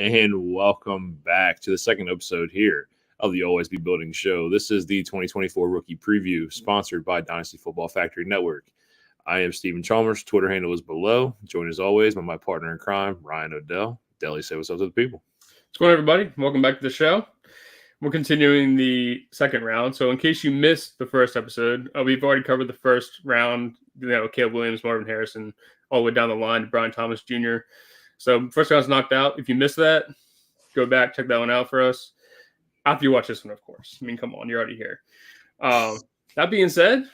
and welcome back to the second episode here of the Always Be Building Show. This is the 2024 Rookie Preview, sponsored by Dynasty Football Factory Network. I am Stephen Chalmers. Twitter handle is below. Joined as always by my partner in crime, Ryan Odell. Deli, say what's up to the people. What's going on, everybody? Welcome back to the show. We're continuing the second round. So in case you missed the first episode, we've already covered the first round, Caleb Williams, Marvin Harrison, all the way down the line to Brian Thomas Jr. So first round's knocked out. If you missed that, go back, check that one out for us. After you watch this one, of course. I mean, come on, you're already here. That being said,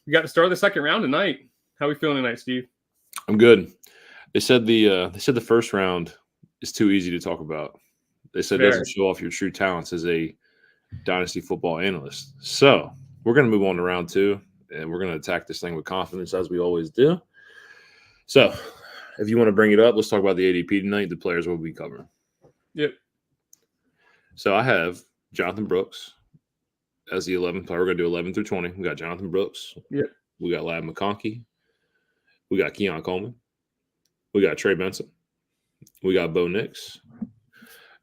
we got to start the second round tonight. How are we feeling tonight, Steve? I'm good. They said the first round is too easy to talk about. They said it doesn't show off your true talents as a Dynasty football analyst. So we're going to move on to round two, and we're going to attack this thing with confidence as we always do. So if you want to bring it up, let's talk about the ADP tonight, the players we'll be covering. Yep. So I have Jonathan Brooks as the 11th player. We're going to do 11 through 20. We got Jonathan Brooks. Yep. We got Ladd McConkey. We got Keon Coleman. We got Trey Benson. We got Bo Nix.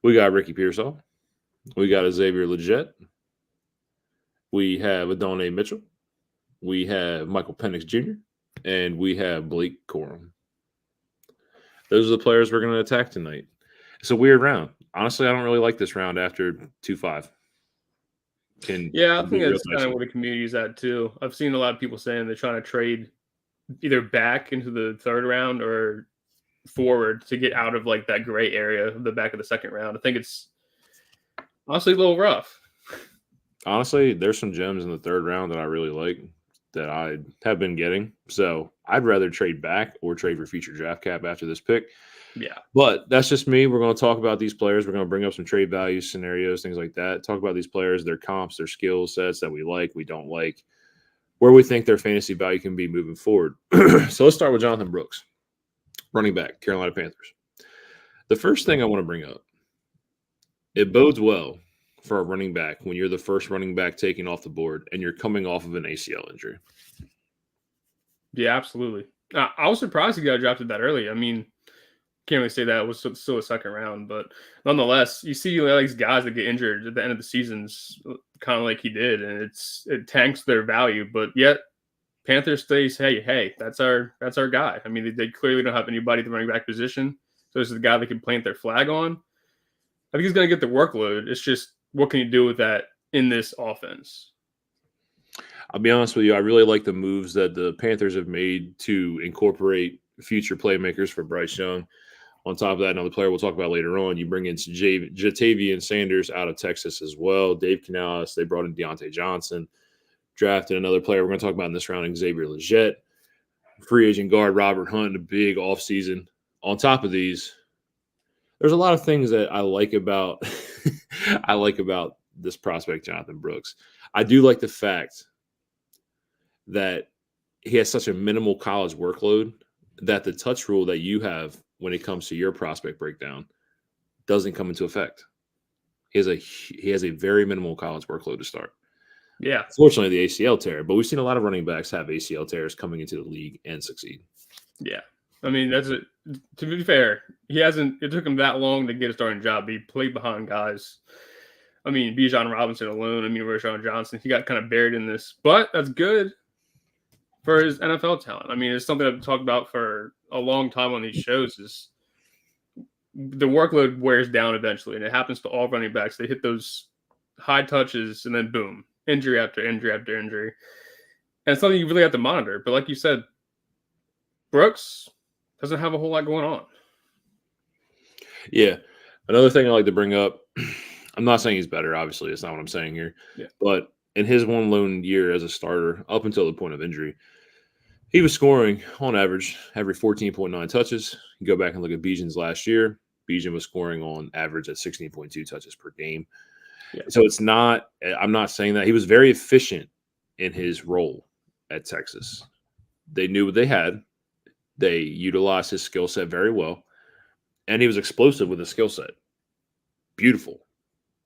We got Ricky Pearsall. We got Xavier Legette. We have Adonai Mitchell. We have Michael Penix Jr. And we have Blake Corum. Those are the players we're going to attack tonight. It's a weird round. Honestly, I don't really like this round after 2-5. I think that's kind of where the community's at too. I've seen a lot of people saying they're trying to trade either back into the third round or forward to get out of like that gray area of the back of the second round. I think it's honestly a little rough. Honestly, there's some gems in the third round that I really like that I have been getting. So I'd rather trade back or trade for future draft cap after this pick. Yeah. But that's just me. We're going to talk about these players. We're going to bring up some trade value scenarios, things like that. Talk about these players, their comps, their skill sets that we like, we don't like, where we think their fantasy value can be moving forward. So let's start with Jonathan Brooks, running back, Carolina Panthers. The first thing I want to bring up, it bodes well for a running back when you're the first running back taken off the board and you're coming off of an ACL injury. Yeah, absolutely. I was surprised he got drafted that early. I mean, can't really say that it was still a second round, but nonetheless, you see these guys that get injured at the end of the seasons, kind of like he did, and it tanks their value. But yet, Panthers stays, hey, that's our guy. I mean, they clearly don't have anybody at the running back position, so this is the guy they can plant their flag on. I think he's going to get the workload. It's just what can you do with that in this offense? I'll be honest with you. I really like the moves that the Panthers have made to incorporate future playmakers for Bryce Young. On top of that, another player we'll talk about later on, you bring in Jatavian Sanders out of Texas as well. Dave Canales, they brought in Deontay Johnson. Drafted another player we're going to talk about in this round, Xavier Legette. Free agent guard Robert Hunt, a big offseason. On top of these, there's a lot of things that I like about this prospect, Jonathan Brooks. I do like the fact that he has such a minimal college workload that the touch rule that you have when it comes to your prospect breakdown doesn't come into effect. He has a very minimal college workload to start. Yeah. Fortunately, the ACL tear, but we've seen a lot of running backs have ACL tears coming into the league and succeed. Yeah. I mean, to be fair, it took him that long to get a starting job. He played behind guys. I mean, Bijan Robinson alone, Rashawn Johnson, he got kind of buried in this, but that's good for his NFL talent. I mean, it's something I've talked about for a long time on these shows is the workload wears down eventually, and it happens to all running backs. They hit those high touches, and then boom, injury after injury after injury. And it's something you really have to monitor. But like you said, Brooks doesn't have a whole lot going on. Yeah. Another thing I like to bring up, I'm not saying he's better, obviously. That's not what I'm saying here. Yeah. But in his one lone year as a starter, up until the point of injury, he was scoring on average every 14.9 touches. You go back and look at Bijan's last year. Bijan was scoring on average at 16.2 touches per game. Yeah. So I'm not saying that. He was very efficient in his role at Texas. They knew what they had. They utilized his skill set very well. And he was explosive with his skill set. Beautiful.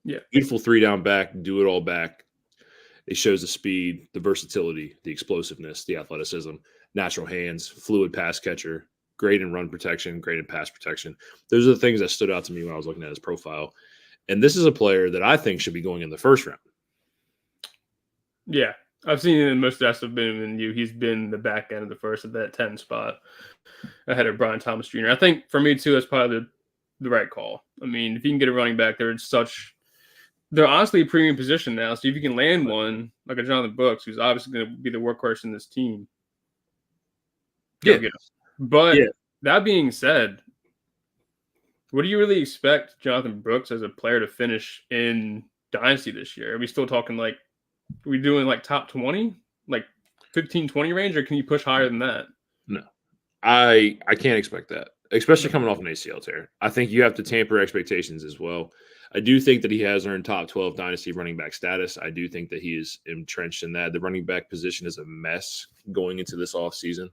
Yeah. Beautiful 3-down back, do it all back. It shows the speed, the versatility, the explosiveness, the athleticism, natural hands, fluid pass catcher, great in run protection, great in pass protection. Those are the things that stood out to me when I was looking at his profile. And this is a player that I think should be going in the first round. Yeah. I've seen in most stats have been in you. He's been the back end of the first at that 10 spot ahead of Brian Thomas Jr. I think for me too, that's probably the right call. I mean, if you can get a running back, they're honestly a premium position now. So if you can land one like a Jonathan Brooks, who's obviously going to be the workhorse in this team, Yeah. get him. But that being said, what do you really expect Jonathan Brooks as a player to finish in Dynasty this year? Are we still talking like, are we doing like top 20, like 15, 20 range, or can you push higher than that? No, I can't expect that, especially coming off an ACL tear. I think you have to tamper expectations as well. I do think that he has earned top 12 Dynasty running back status. I do think that he is entrenched in that. The running back position is a mess going into this offseason.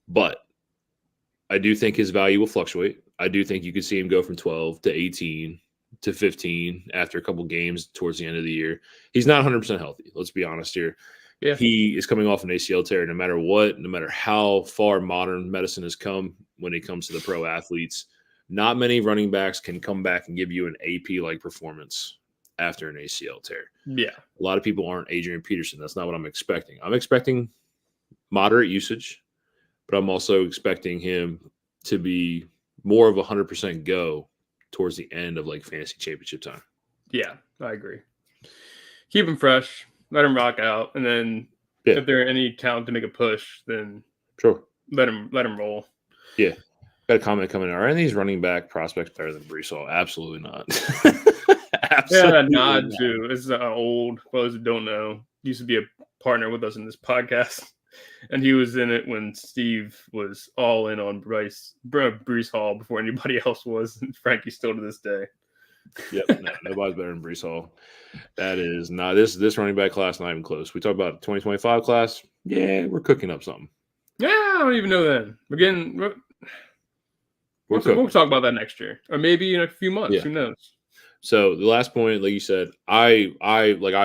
But I do think his value will fluctuate. I do think you could see him go from 12 to 18 to 15 after a couple games towards the end of the year. He's not 100% healthy. Let's be honest here. Yeah. He is coming off an ACL tear. No matter what, no matter how far modern medicine has come when it comes to the pro athletes, not many running backs can come back and give you an AP-like performance after an ACL tear. Yeah. A lot of people aren't Adrian Peterson. That's not what I'm expecting. I'm expecting moderate usage, but I'm also expecting him to be more of a 100% go towards the end of like fantasy championship time. Yeah, I agree. Keep him fresh, let him rock out, and then if there are any talent to make a push, then sure, let him roll. Yeah. Got a comment coming in. Are any of these running back prospects better than Brees Hall? Absolutely not. Absolutely that nod too. This is an old, for those who don't know, used to be a partner with us in this podcast. And he was in it when Steve was all in on Brees Hall before anybody else was. And Frankie's still to this day. Yep, no, nobody's better than Brees Hall. That is not this running back class, not even close. We talk about the 2025 class. Yeah, we're cooking up something. Yeah, I don't even know then. We'll talk about that next year, or maybe in a few months. Yeah. Who knows? So the last point, like you said, I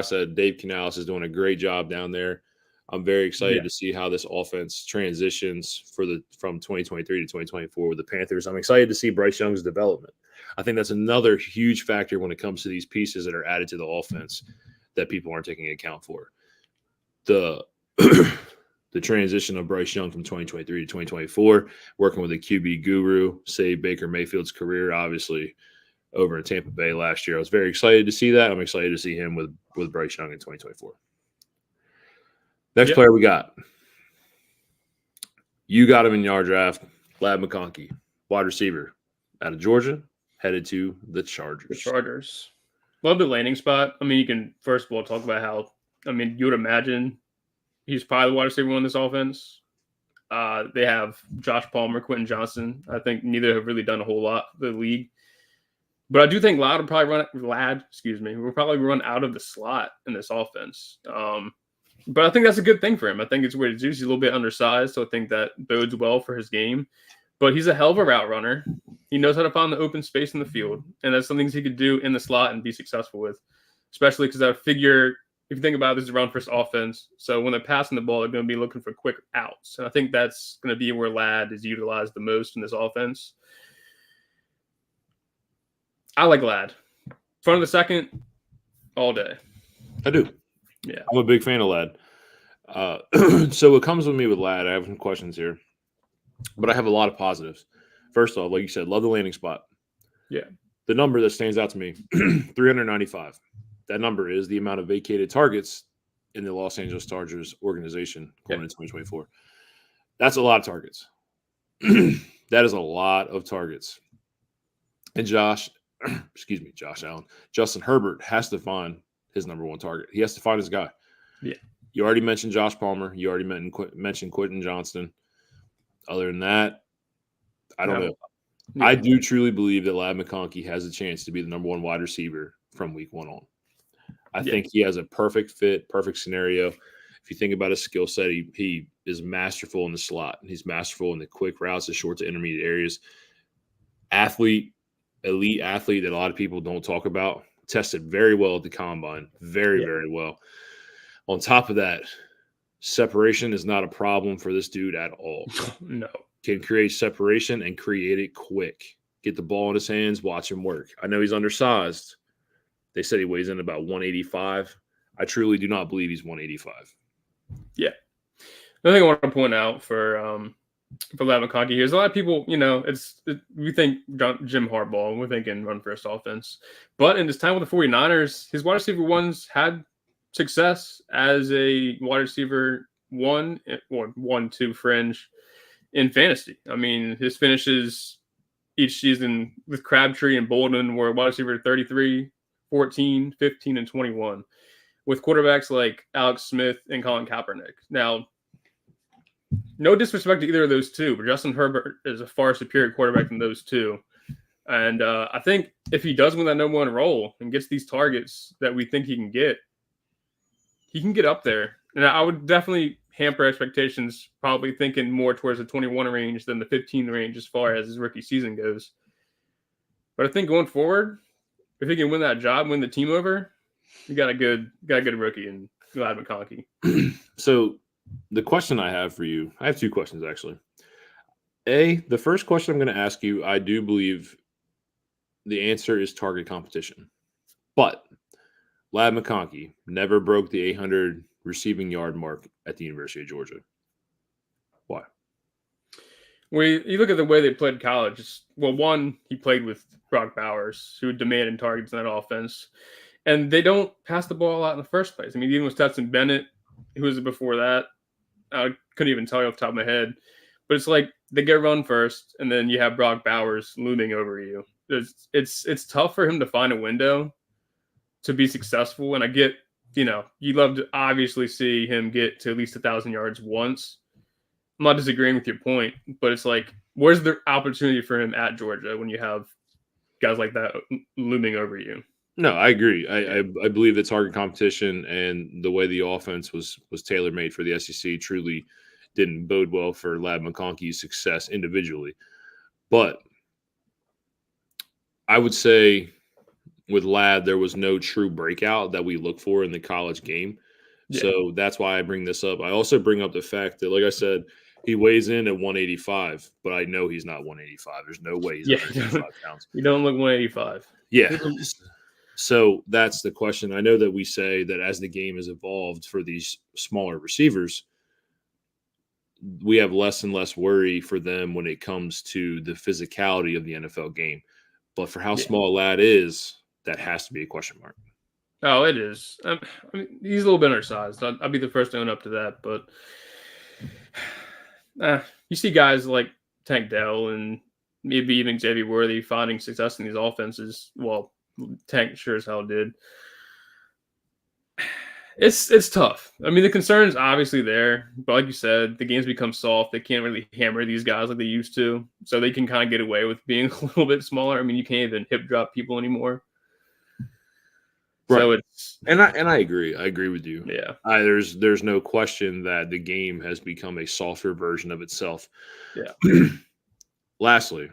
said, Dave Canales is doing a great job down there. I'm very excited to see how this offense transitions from 2023 to 2024 with the Panthers. I'm excited to see Bryce Young's development. I think that's another huge factor when it comes to these pieces that are added to the offense that people aren't taking account for. The transition of Bryce Young from 2023 to 2024, working with a QB guru, saved Baker Mayfield's career, obviously, over in Tampa Bay last year. I was very excited to see that. I'm excited to see him with Bryce Young in 2024. Next player we got. You got him in your draft, Ladd McConkey, wide receiver out of Georgia, headed to the Chargers. Love the landing spot. I mean, you can, first of all, talk about how, you would imagine he's probably the wide receiver in this offense. They have Josh Palmer, Quentin Johnston. I think neither have really done a whole lot for the league. But I do think Ladd will probably run out of the slot in this offense. But I think that's a good thing for him. I think it's where he's a little bit undersized, so I think that bodes well for his game. But he's a hell of a route runner. He knows how to find the open space in the field, and that's some things he could do in the slot and be successful with, especially because I figure if you think about it, this is a run-first offense. So when they're passing the ball, they're going to be looking for quick outs. And I think that's going to be where Ladd is utilized the most in this offense. I like Ladd. Front of the second, all day. I do. Yeah. I'm a big fan of Ladd. So what comes with me with Ladd, I have some questions here, but I have a lot of positives. First off, like you said, love the landing spot. Yeah. The number that stands out to me, 395. That number is the amount of vacated targets in the Los Angeles Chargers organization going into 2024. That's a lot of targets. That is a lot of targets. And Josh Allen, Justin Herbert has to find his number one target. He has to find his guy. Yeah. You already mentioned Josh Palmer. You already mentioned Quentin Johnston. Other than that, I don't know. Yeah. I do truly believe that Ladd McConkey has a chance to be the number one wide receiver from week one on. I think he has a perfect fit, perfect scenario. If you think about his skill set, he is masterful in the slot. He's masterful in the quick routes, the short to intermediate areas. Elite athlete that a lot of people don't talk about. Tested very well at the combine. Very, very well. On top of that, separation is not a problem for this dude at all. No. can create separation and create it quick. Get the ball in his hands, watch him work. I know he's undersized. They said he weighs in about 185. I truly do not believe he's 185. Yeah. Another thing I want to point out for Ladd McConkey here is a lot of people, we think Jim Harbaugh, we're thinking run first offense. But in his time with the 49ers, his wide receiver ones had success as a wide receiver 1-2 fringe in fantasy. I mean, his finishes each season with Crabtree and Bolden were wide receiver 33, 14, 15, and 21, with quarterbacks like Alex Smith and Colin Kaepernick. Now, no disrespect to either of those two, but Justin Herbert is a far superior quarterback than those two. And I think if he does win that number one role and gets these targets that we think he can get up there. And I would definitely hamper expectations, probably thinking more towards the 21 range than the 15 range as far as his rookie season goes. But I think going forward, if he can win that job, win the team over, you got a good rookie in Ladd McConkey. So the question I have for you, I have two questions actually. The first question I'm going to ask you, I do believe the answer is target competition. But Ladd McConkey never broke the 800 receiving yard mark at the University of Georgia. Why? Well, you look at the way they played college. Well, one, he played with Brock Bowers, who demanded targets in that offense. And they don't pass the ball a lot in the first place. I mean, even with Stetson Bennett, who was it before that? I couldn't even tell you off the top of my head. But it's like they get run first, and then you have Brock Bowers looming over you. It's tough for him to find a window to be successful. And I get, you'd love to obviously see him get to at least 1,000 yards once. I'm not disagreeing with your point, but it's like, where's the opportunity for him at Georgia when you have guys like that looming over you? No, I agree. I believe the target competition and the way the offense was tailor-made for the SEC truly didn't bode well for Ladd McConkey's success individually. But I would say with Ladd, there was no true breakout that we look for in the college game. Yeah. So that's why I bring this up. I also bring up the fact that, like I said, he weighs in at 185, but I know he's not 185. There's no way he's 185 pounds. You don't look 185. Yeah. So that's the question. I know that we say that as the game has evolved for these smaller receivers, we have less and less worry for them when it comes to the physicality of the NFL game. But for how small Ladd is, that has to be a question mark. Oh, it is. I mean, he's a little bit undersized. I'll be the first to own up to that. But you see guys like Tank Dell and maybe even Xavier Worthy finding success in these offenses. Well, Tank sure as hell did. It's tough. I mean, the concern is obviously there, but like you said, the game's become soft. They can't really hammer these guys like they used to, so they can kind of get away with being a little bit smaller. I mean, you can't even hip drop people anymore. Right. So it's I agree. I agree with you. Yeah. There's no question that the game has become a softer version of itself. Yeah. Lastly,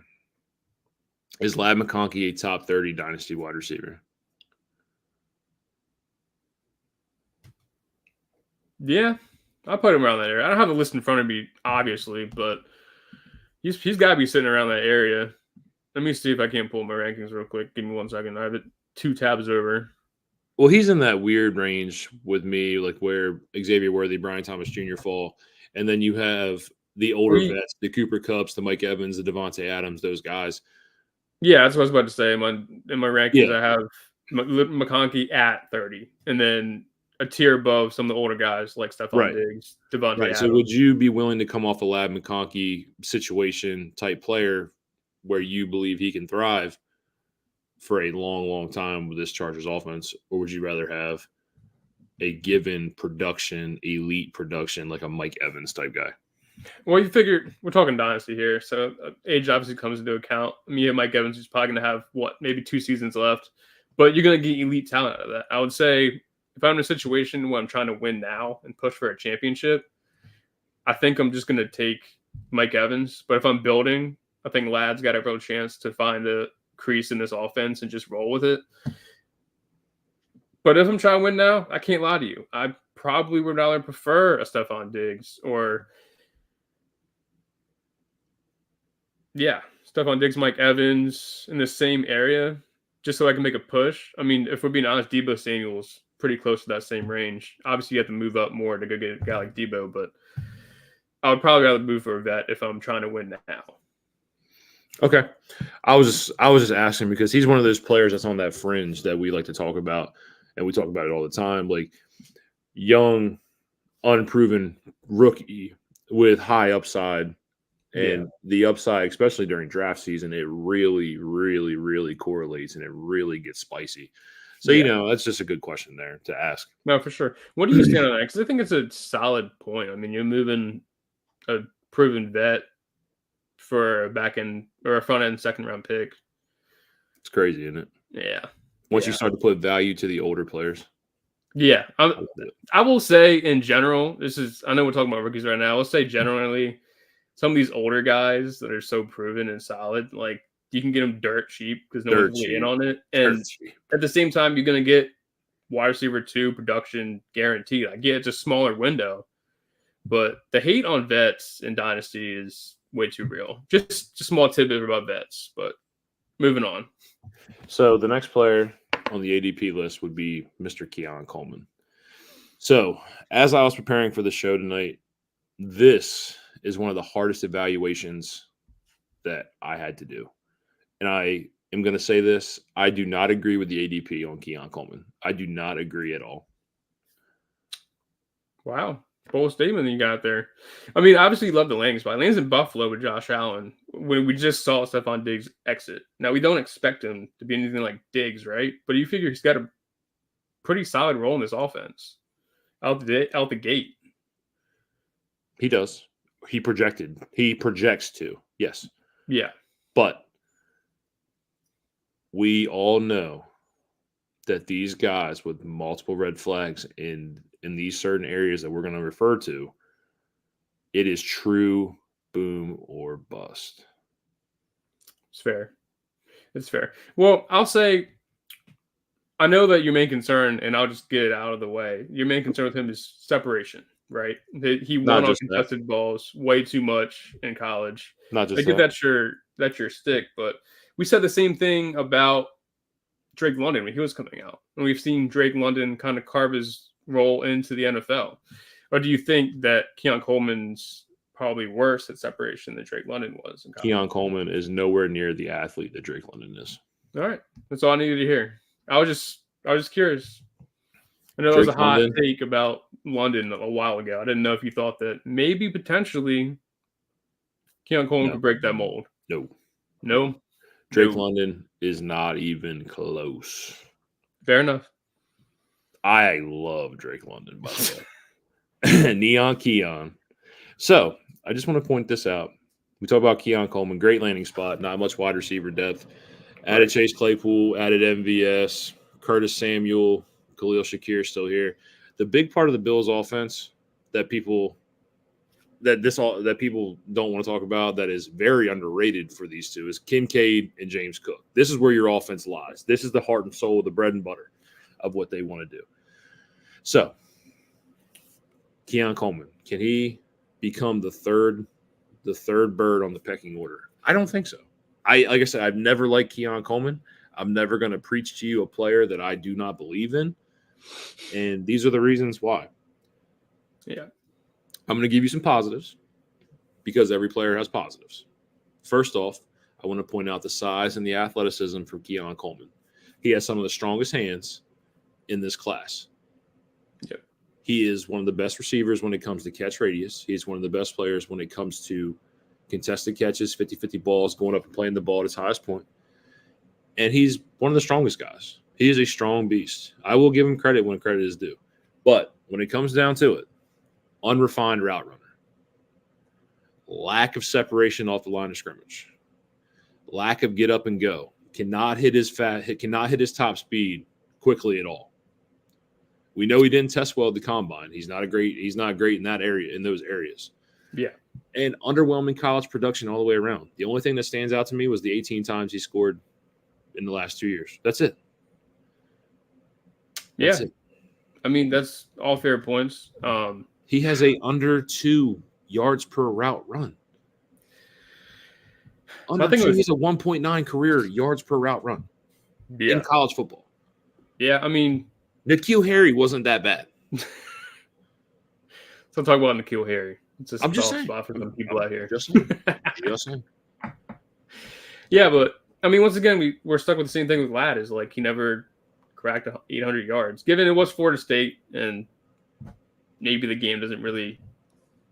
is Ladd McConkey a top 30 dynasty wide receiver? Yeah, I put him around that area. I don't have the list in front of me, obviously, but he's got to be sitting around that area. Let me see if I can pull my rankings real quick. Give me 1 second. I have it 2 tabs over. Well, he's in that weird range with me, like where Xavier Worthy, Brian Thomas Jr. fall, and then you have the older vets, the Cooper Kupps, the Mike Evans, the Devontae Adams, those guys. Yeah, that's what I was about to say. In my rankings, I have McConkey at 30, and then a tier above some of the older guys like Stephon Diggs, Devontae Adams. So would you be willing to come off a Ladd McConkey situation type player where you believe he can thrive for a long, long time with this Chargers offense, or would you rather have a given production, elite production, like a Mike Evans type guy? Well, you figure we're talking dynasty here, so age obviously comes into account. I mean, Mike Evans is probably going to have maybe 2 seasons left, but you're going to get elite talent out of that. I would say if I'm in a situation where I'm trying to win now and push for a championship, I think I'm just going to take Mike Evans. But if I'm building, I think Ladd's got a real chance to find a crease in this offense and just roll with it. But if I'm trying to win now, I can't lie to you. I probably would rather prefer a Stephon Diggs or Yeah, Stephon Diggs, Mike Evans in the same area, just so I can make a push. I mean, if we're being honest, Debo Samuel's pretty close to that same range. Obviously, you have to move up more to go get a guy like Debo, but I would probably rather move for a vet if I'm trying to win now. Okay. I was just asking because he's one of those players that's on that fringe that we like to talk about, and we talk about it all the time. Like young, unproven rookie with high upside. And the upside, especially during draft season, it really, really, really correlates and it really gets spicy. So, that's just a good question there to ask. No, for sure. What do you stand on that? Because I think it's a solid point. I mean, you're moving a proven vet for a back end or a front end second round pick. It's crazy, isn't it? Yeah. Once you start to put value to the older players. Yeah. I will say in general, I know we're talking about rookies right now. I'll say generally, some of these older guys that are so proven and solid, like you can get them dirt cheap because no one's really in on it. And at the same time, you're going to get wide receiver 2 production guaranteed. I get it's a smaller window, but the hate on vets in Dynasty is way too real. Just a small tidbit about vets, but moving on. So the next player on the ADP list would be Mr. Keon Coleman. So as I was preparing for the show tonight, this is one of the hardest evaluations that I had to do. And I am going to say this. I do not agree with the ADP on Keon Coleman. I do not agree at all. Wow. Bold statement that you got there. I mean, obviously you love the landing spot. Lands in Buffalo with Josh Allen when we just saw Stephon Diggs exit. Now, we don't expect him to be anything like Diggs, right? But you figure he's got a pretty solid role in this offense out the gate. He does. He projects to, yes. Yeah. But we all know that these guys with multiple red flags in these certain areas that we're going to refer to, it is true boom or bust. It's fair. It's fair. Well, I'll say, I know that your main concern, and I'll just get it out of the way. Your main concern with him is separation. Right, he won on contested balls way too much in college. Not just I get that's your stick, but we said the same thing about Drake London when he was coming out, and we've seen Drake London kind of carve his role into the NFL. Or do you think that Keon Coleman's probably worse at separation than Drake London was in college? Keon Coleman is nowhere near the athlete that Drake London is. All right, that's all I needed to hear. I was just curious. I know that was a hot take about London a while ago. I didn't know if you thought that maybe potentially Keon Coleman could break that mold. No. Drake London is not even close. Fair enough. I love Drake London, by the way. Neon Keon. So I just want to point this out. We talk about Keon Coleman, great landing spot, not much wide receiver depth. Added Chase Claypool, added MVS, Curtis Samuel, Khalil Shakir still here. The big part of the Bills' offense that people don't want to talk about, that is very underrated for these two, is Kincaid and James Cook. This is where your offense lies. This is the heart and soul, the bread and butter of what they want to do. So, Keon Coleman, can he become the third bird on the pecking order? I don't think so. Like I said, I've never liked Keon Coleman. I'm never going to preach to you a player that I do not believe in. And these are the reasons why. Yeah. I'm going to give you some positives because every player has positives. First off, I want to point out the size and the athleticism for Keon Coleman. He has some of the strongest hands in this class. Yep. He is one of the best receivers when it comes to catch radius. He's one of the best players when it comes to contested catches, 50-50 balls, going up and playing the ball at its highest point. And he's one of the strongest guys. He is a strong beast. I will give him credit when credit is due. But when it comes down to it, unrefined route runner, lack of separation off the line of scrimmage, lack of get up and go, cannot hit his top speed quickly at all. We know he didn't test well at the combine. He's not great in that area, in those areas. Yeah. And underwhelming college production all the way around. The only thing that stands out to me was the 18 times he scored in the last 2 years. That's it. That's it. I mean, that's all fair points. He has a under 2 yards per route run. Under two is a 1.9 career yards per route run in college football. Yeah, I mean, N'Keal Harry wasn't that bad. So talk about N'Keal Harry. It's a I'm just soft saying. spot for some people out here. Just saying. Yeah, but I mean, once again, we're stuck with the same thing with Ladd. Is like he never cracked 800 yards. Given it was Florida State, and maybe the game doesn't really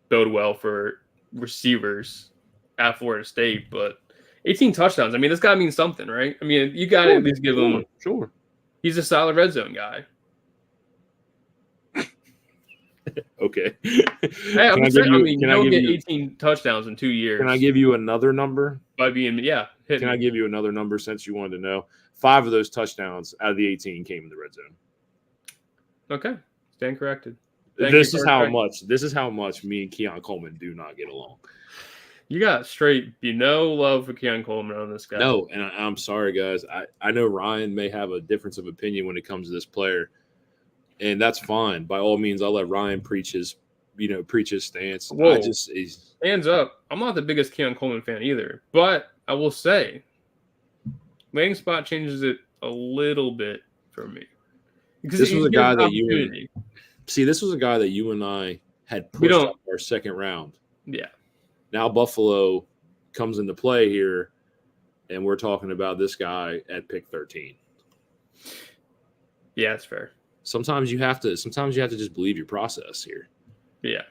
bode well for receivers at Florida State, but 18 touchdowns. I mean, this got to mean something, right? I mean, you got to at least give him. Sure. He's a solid red zone guy. Okay. Hey, you don't get 18 touchdowns in 2 years. Can I give you another number? By being, Can I give you another number since you wanted to know? 5 of those touchdowns out of the 18 came in the red zone. Okay. Stand corrected. This is how much me and Keon Coleman do not get along. You got straight love for Keon Coleman on this guy. No, and I'm sorry, guys. I know Ryan may have a difference of opinion when it comes to this player, and that's fine. By all means, I'll let Ryan preach his stance. Whoa. Hands up. I'm not the biggest Keon Coleman fan either, but I will say landing spot changes it a little bit for me. Because this was a guy that this was a guy that you and I had pushed up our second round. Yeah. Now Buffalo comes into play here, and we're talking about this guy at pick 13. Yeah, that's fair. Sometimes you have to just believe your process here. Yeah.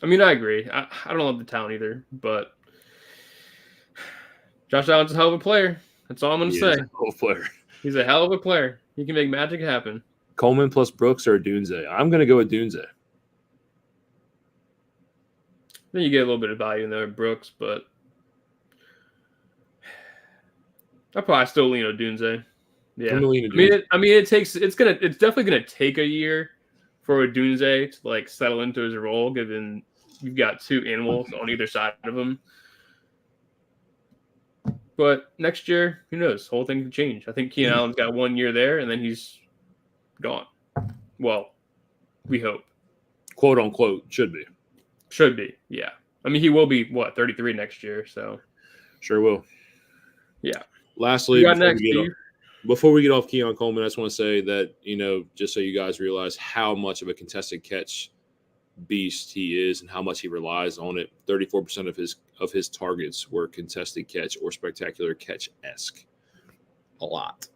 I mean, I agree. I don't love the talent either, but Josh Allen's a hell of a player. That's all I'm going to say. He's a hell of a player. He can make magic happen. Coleman plus Brooks or Dunze? I'm going to go with Dunze. Then you get a little bit of value in there with Brooks, but I probably still lean on Dunze. Yeah. It's definitely gonna take a year for Dunze to like settle into his role, given you've got 2 animals on either side of him. But next year, who knows? The whole thing could change. I think Keenan Allen's got 1 year there, and then he's gone. Well, we hope. Quote unquote, should be. Should be, yeah. I mean, he will be 33 next year, so sure will. Yeah. Lastly, before we get off Keon Coleman, I just want to say that, just so you guys realize how much of a contested catch beast he is and how much he relies on it. 34% of his targets were contested catch or spectacular catch-esque. A lot.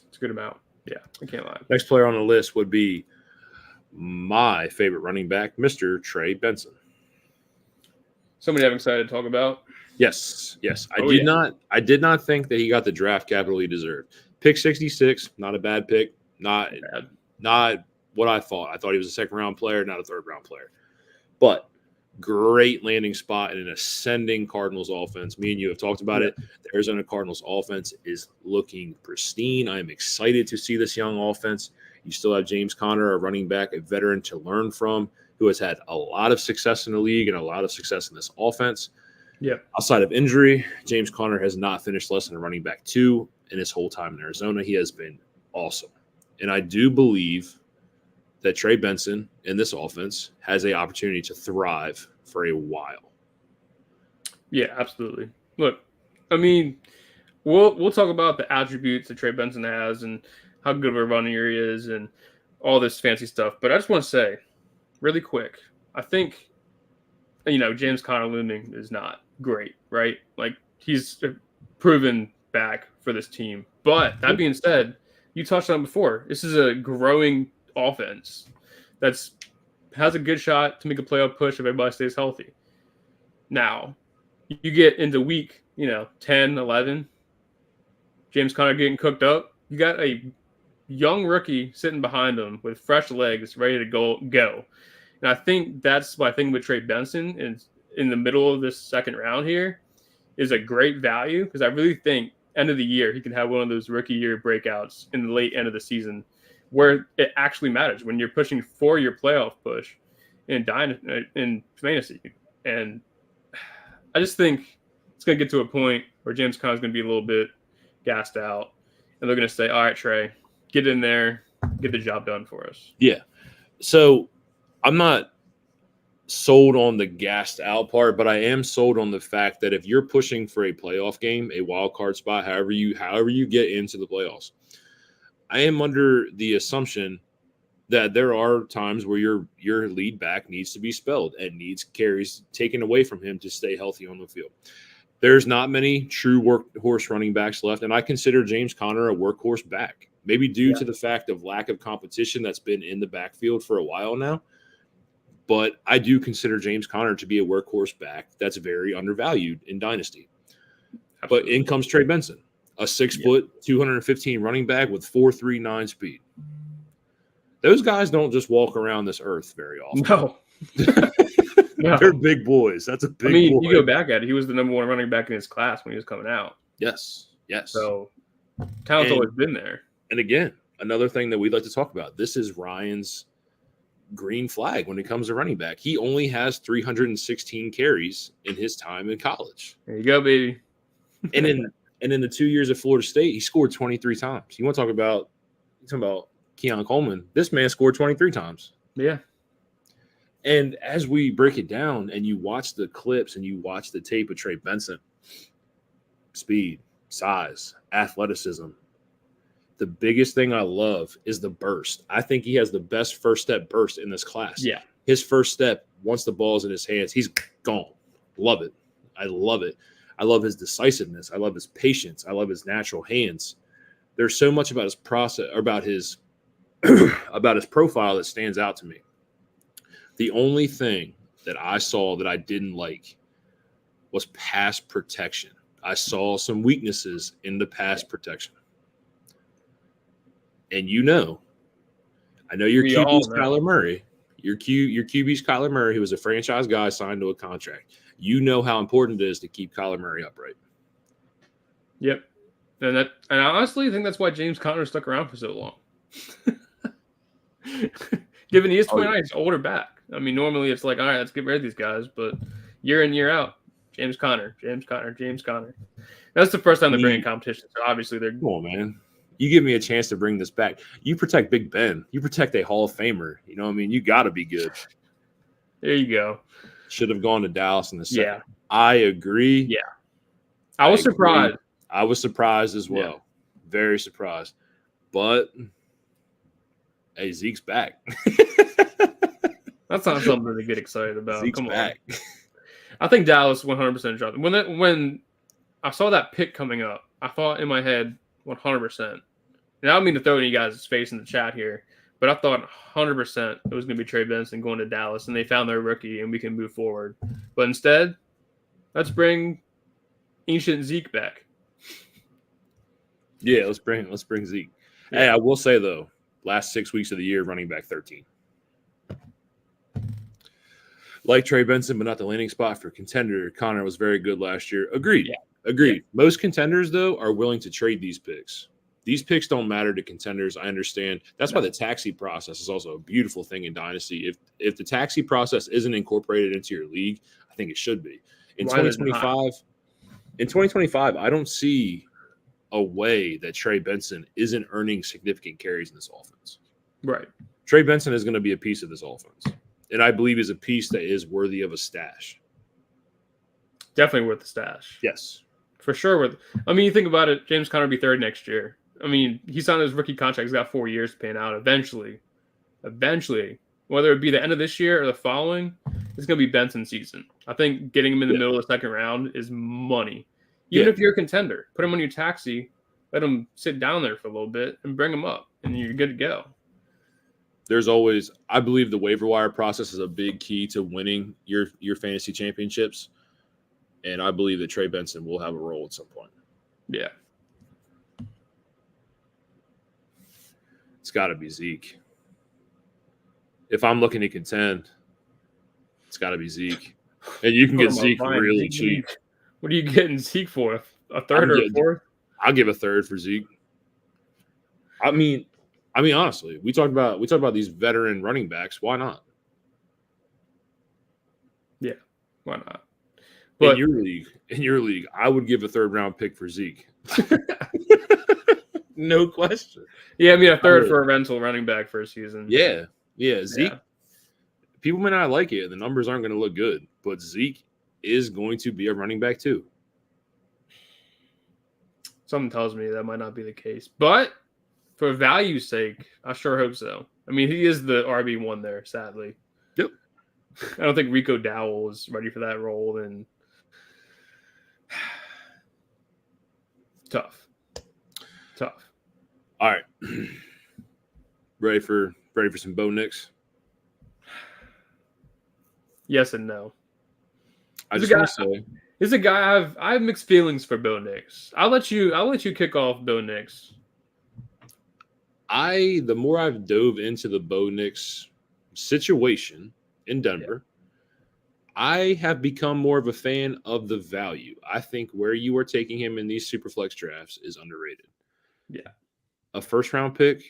It's a good amount. Yeah, I can't lie. Next player on the list would be my favorite running back, Mr. Trey Benson. Somebody I'm excited to talk about. Yes. I did not think that he got the draft capital he deserved. Pick 66, not a bad pick. Not what I thought. I thought he was a second-round player, not a third-round player. But great landing spot in an ascending Cardinals offense. Me and you have talked about it. The Arizona Cardinals offense is looking pristine. I am excited to see this young offense. You still have James Conner, a running back, a veteran to learn from, who has had a lot of success in the league and a lot of success in this offense. Yep. Outside of injury, James Conner has not finished less than a running back 2 in his whole time in Arizona. He has been awesome. And I do believe that Trey Benson in this offense has an opportunity to thrive for a while. Yeah, absolutely. Look, I mean, we'll talk about the attributes that Trey Benson has and how good of a runner he is and all this fancy stuff. But I just want to say really quick, I think, James Conner looming is not great, right? Like, he's a proven back for this team. But that being said, you touched on it before. This is a growing offense that's has a good shot to make a playoff push if everybody stays healthy. Now, you get into week, 10, 11, James Conner getting cooked up. You got a young rookie sitting behind him with fresh legs ready to go. And I think that's my thing with Trey Benson is in the middle of this second round here is a great value because I really think end of the year he can have one of those rookie year breakouts in the late end of the season where it actually matters when you're pushing for your playoff push in Dynasty. And I just think it's going to get to a point where James Conner's going to be a little bit gassed out and they're going to say, all right, Trey, get in there, get the job done for us. Yeah. So I'm not sold on the gassed out part, but I am sold on the fact that if you're pushing for a playoff game, a wild card spot, however you get into the playoffs, I am under the assumption that there are times where your lead back needs to be spelled and needs carries taken away from him to stay healthy on the field. There's not many true workhorse running backs left, and I consider James Conner a workhorse back, maybe due to the fact of lack of competition that's been in the backfield for a while now. But I do consider James Conner to be a workhorse back that's very undervalued in Dynasty. Absolutely. But in comes Trey Benson, a 6 foot, 215 running back with 4.39 speed. Those guys don't just walk around this earth very often. No. They're big boys. That's a big boy. You go back at it. He was the number one running back in his class when he was coming out. Yes. So talent's always been there. And again, another thing that we'd like to talk about. This is Ryan's green flag when it comes to running back. He only has 316 carries in his time in college. There you go, baby. and in the 2 years at Florida State, he scored 23 times. You want to talk about Keon Coleman? This man scored 23 times. Yeah. And as we break it down and you watch the clips and you watch the tape of Trey Benson, speed, size, athleticism, the biggest thing I love is the burst. I think he has the best first step burst in this class. Yeah. His first step, once the ball's in his hands, he's gone. Love it. I love it. I love his decisiveness. I love his patience. I love his natural hands. There's so much about his process, about his about his profile that stands out to me. The only thing that I saw that I didn't like was pass protection. I saw some weaknesses in the pass protection. And I know your QB's Kyler Murray. Your QB's Kyler Murray, who was a franchise guy signed to a contract. You know how important it is to keep Kyler Murray upright. Yep. And I honestly think that's why James Conner stuck around for so long. Given he is 29, he's older back. I mean, normally it's like, all right, let's get rid of these guys. But year in, year out, James Conner. That's the first time they're bringing competition. So obviously they're – Come on, man. You give me a chance to bring this back. You protect Big Ben. You protect a Hall of Famer. You know what I mean? You got to be good. There you go. Should have gone to Dallas in the second. Yeah. I agree. Yeah. I was surprised. I was surprised as well. Yeah. Very surprised. But, hey, Zeke's back. That's not something to get excited about. Zeke's Come back. on. I think Dallas 100% dropped. When I saw that pick coming up, I thought in my head 100%. And I don't mean to throw any guys' face in the chat here, but I thought 100% it was going to be Trey Benson going to Dallas, and they found their rookie, and we can move forward. But instead, let's bring ancient Zeke back. Yeah, let's bring Zeke. Yeah. Hey, I will say though, last 6 weeks of the year, running back 13. Like Trey Benson, but not the landing spot for contender. Conner was very good last year. Agreed. Yeah. Agreed. Yeah. Most contenders, though, are willing to trade these picks. These picks don't matter to contenders. I understand. That's why the taxi process is also a beautiful thing in Dynasty. If the taxi process isn't incorporated into your league, I think it should be. In 2025, I don't see a way that Trey Benson isn't earning significant carries in this offense. Right. Trey Benson is going to be a piece of this offense. And I believe is a piece that is worthy of a stash. Definitely worth the stash. Yes. For sure. You think about it, James Conner will be third next year. I mean, he signed his rookie contract. He's got 4 years to pan out. Eventually, whether it be the end of this year or the following, it's going to be Benson's season. I think getting him in the middle of the second round is money. Even if you're a contender, put him on your taxi, let him sit down there for a little bit and bring him up, and you're good to go. I believe the waiver wire process is a big key to winning your fantasy championships. And I believe that Trey Benson will have a role at some point. Yeah. It's got to be Zeke. If I'm looking to contend, it's got to be Zeke. And you can get Zeke really cheap. What are you getting Zeke for? A third or a fourth? I'll give a third for Zeke. I mean, honestly, we talk about these veteran running backs. Why not? Yeah, why not? But in your league, I would give a third round pick for Zeke. No question. Yeah, a third for a rental running back for a season. Yeah. Zeke. Yeah. people may not like it. The numbers aren't going to look good, but Zeke is going to be a running back too. Something tells me that might not be the case. But for value's sake, I sure hope so. I mean, he is the RB1 there, sadly. Yep. I don't think Rico Dowell is ready for that role. And tough. All right. Ready for some Bo Nix? Yes and no. I just want to say, He's a guy I have mixed feelings for Bo Nix. I'll let you kick off Bo Nix. the more I've dove into the Bo Nix situation in Denver, I have become more of a fan of the value. I think where you are taking him in these superflex drafts is underrated. Yeah. A first round pick.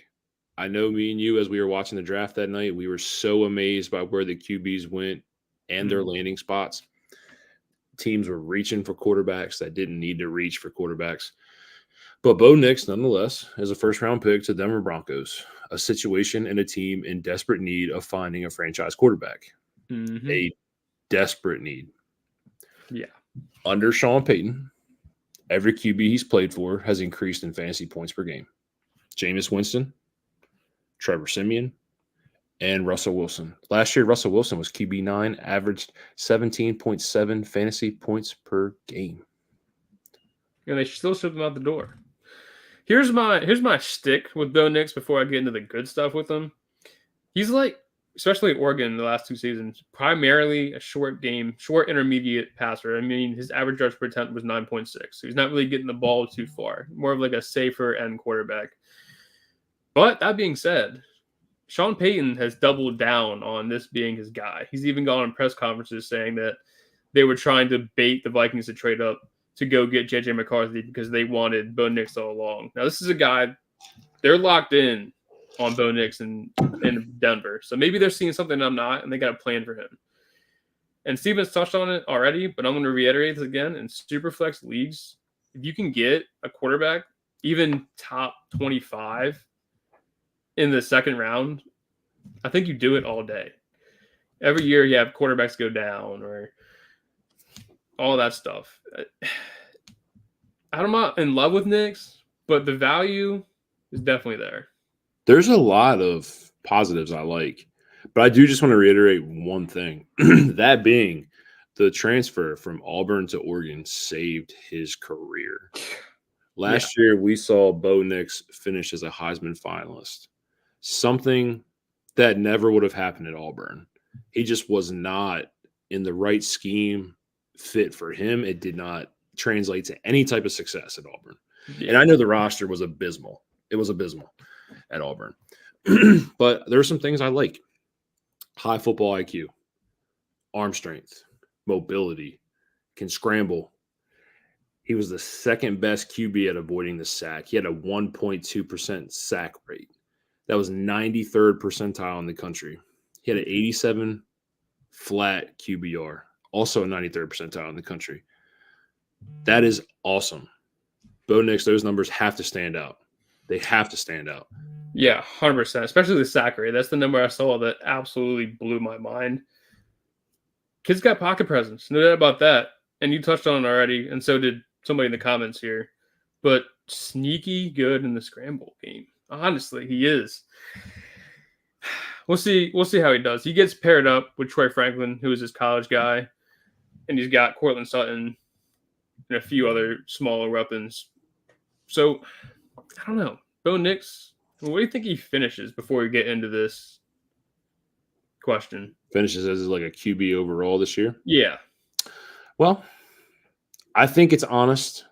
I know me and you, as we were watching the draft that night, we were so amazed by where the QBs went and their landing spots. Teams were reaching for quarterbacks that didn't need to reach for quarterbacks. But Bo Nix, nonetheless, is a first-round pick to Denver Broncos, a situation and a team in desperate need of finding a franchise quarterback. Mm-hmm. A desperate need. Yeah. Under Sean Payton, every QB he's played for has increased in fantasy points per game. Jameis Winston, Trevor Siemian, and Russell Wilson. Last year, Russell Wilson was QB9, averaged 17.7 fantasy points per game. And they still ship them out the door. Here's my shtick with Bo Nix before I get into the good stuff with him. He's like, especially at Oregon in the last 2 seasons, primarily a short intermediate passer. I mean, his average yards per attempt was 9.6. So he's not really getting the ball too far. More of like a safer end quarterback. But that being said, Sean Payton has doubled down on this being his guy. He's even gone on press conferences saying that they were trying to bait the Vikings to trade up to go get J.J. McCarthy because they wanted Bo Nix all along. Now, this is a guy, they're locked in on Bo Nix in Denver. So maybe they're seeing something I'm not, and they got a plan for him. And Steven's touched on it already, but I'm going to reiterate this again. In Superflex leagues, if you can get a quarterback, even top 25 in the second round, I think you do it all day. Every year you have quarterbacks go down or all that stuff. I'm not in love with Nix, but the value is definitely there. There's a lot of positives I like, but I do just want to reiterate one thing. That being the transfer from Auburn to Oregon saved his career. Last year, we saw Bo Nix finish as a Heisman finalist, something that never would have happened at Auburn. He just was not in the right scheme fit for him. It did not translate to any type of success at Auburn. Yeah. And I know the roster was abysmal. It was abysmal at Auburn. But there are some things I like. High football IQ, arm strength, mobility, can scramble. He was the second best QB at avoiding the sack. He had a 1.2% sack rate. That was 93rd percentile in the country. He had an 87 flat QBR, also a 93rd percentile in the country. That is awesome. Bo Nix, those numbers have to stand out. They have to stand out. Yeah, 100%, especially the sack rate. That's the number I saw that absolutely blew my mind. Kid's got pocket presence. No doubt about that. And you touched on it already, and so did somebody in the comments here. But sneaky good in the scramble game. Honestly, he is. We'll see how he does. He gets paired up with Troy Franklin, who is his college guy, and he's got Cortland Sutton and a few other smaller weapons. So, I don't know. Bo Nix, what do you think he finishes before we get into this question? Finishes as like a QB overall this year? Yeah. Well, I think it's honest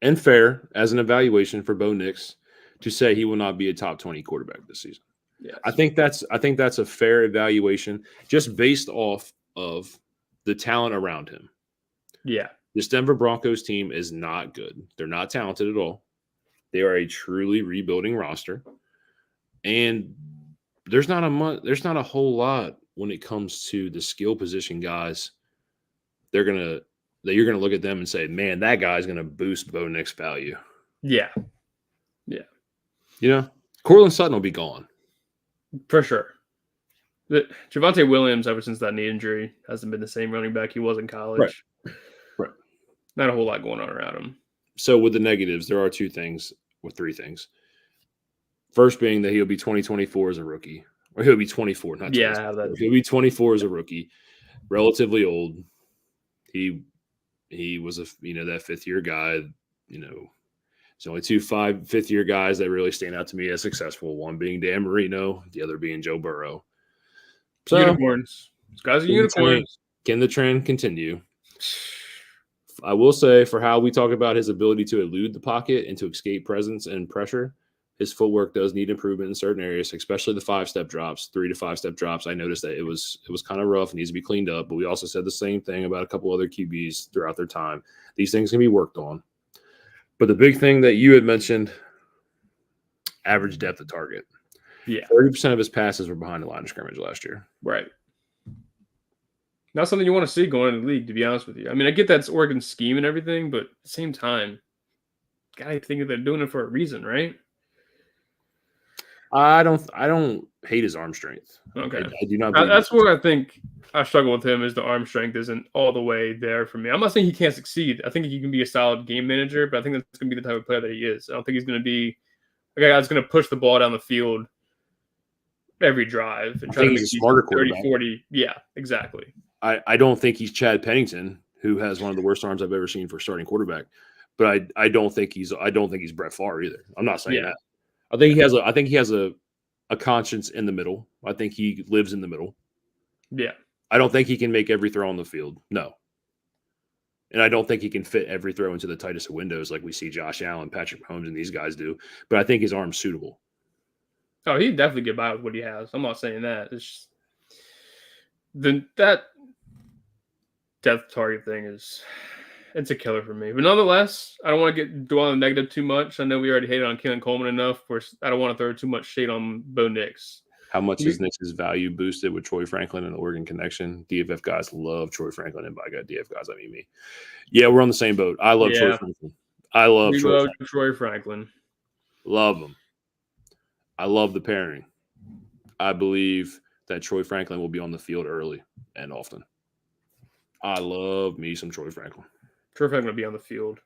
and fair as an evaluation for Bo Nix to say he will not be a top 20 quarterback this season. Yes. I think that's a fair evaluation just based off of the talent around him. Yeah. This Denver Broncos team is not good. They're not talented at all. They are a truly rebuilding roster. And there's not a whole lot when it comes to the skill position guys. You're gonna look at them and say, man, that guy's gonna boost Bo Nix value. Yeah. Yeah. You know, Cortland Sutton will be gone. For sure. Javonte Williams, ever since that knee injury, hasn't been the same running back he was in college. Right. Not a whole lot going on around him. So with the negatives, there are 2 things or 3 things. First being that he'll be 2024 as a rookie. Or he'll be 24, not 24. Yeah, He'll be 24 as a rookie. Relatively old. He was that 5th-year guy. There's only 2 5th-year guys that really stand out to me as successful. One being Dan Marino, the other being Joe Burrow. So, unicorns. These guys are unicorns. Can the trend continue? I will say, for how we talk about his ability to elude the pocket and to escape presence and pressure, his footwork does need improvement in certain areas, especially the 5-step drops, 3 to 5-step drops. I noticed that it was kind of rough, needs to be cleaned up. But we also said the same thing about a couple other QBs throughout their time. These things can be worked on. But the big thing that you had mentioned, average depth of target. Yeah. 30% of his passes were behind the line of scrimmage last year. Right. Not something you want to see going into the league, to be honest with you. I mean, I get that's Oregon's scheme and everything, but at the same time, gotta think that they're doing it for a reason, right? I don't hate his arm strength. Okay. I do not. That's where I think I struggle with him, is the arm strength isn't all the way there for me. I'm not saying he can't succeed. I think he can be a solid game manager, but I think that's going to be the type of player that he is. I don't think he's going to be a guy that's going to push the ball down the field every drive and try to make he's a smarter 30, 40. Yeah, exactly. I don't think he's Chad Pennington, who has one of the worst arms I've ever seen for a starting quarterback. But I don't think he's Brett Favre either. I'm not saying that. I think he has a conscience in the middle. I think he lives in the middle. Yeah. I don't think he can make every throw on the field. No. And I don't think he can fit every throw into the tightest of windows like we see Josh Allen, Patrick Mahomes, and these guys do. But I think his arm's suitable. Oh, he'd definitely get by with what he has. I'm not saying that. It's just, that depth target thing it's a killer for me. But nonetheless, I don't want to dwell on the negative too much. I know we already hated on Keelan Coleman enough. I don't want to throw too much shade on Bo Nix. How much is Nix's value boosted with Troy Franklin and the Oregon connection? DFF guys love Troy Franklin, and by God, DFF guys, I mean me. Yeah, we're on the same boat. I love Troy Franklin. I love Troy Franklin. Love him. I love the pairing. I believe that Troy Franklin will be on the field early and often. I love me some Troy Franklin. Troy Franklin will be on the field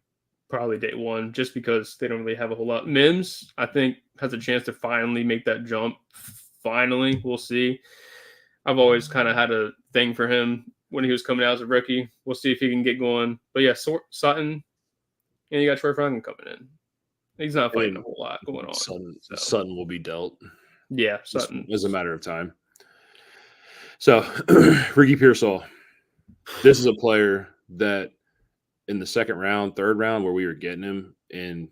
probably day one, just because they don't really have a whole lot. Mims, I think, has a chance to finally make that jump. Finally, we'll see. I've always kind of had a thing for him when he was coming out as a rookie. We'll see if he can get going. But yeah, Sutton, and you got Troy Franklin coming in. He's not fighting a whole lot going on. Sutton will be dealt. Yeah, Sutton. It's a matter of time. So, Ricky Pearsall. This is a player that in the second round, third round, where we were getting him in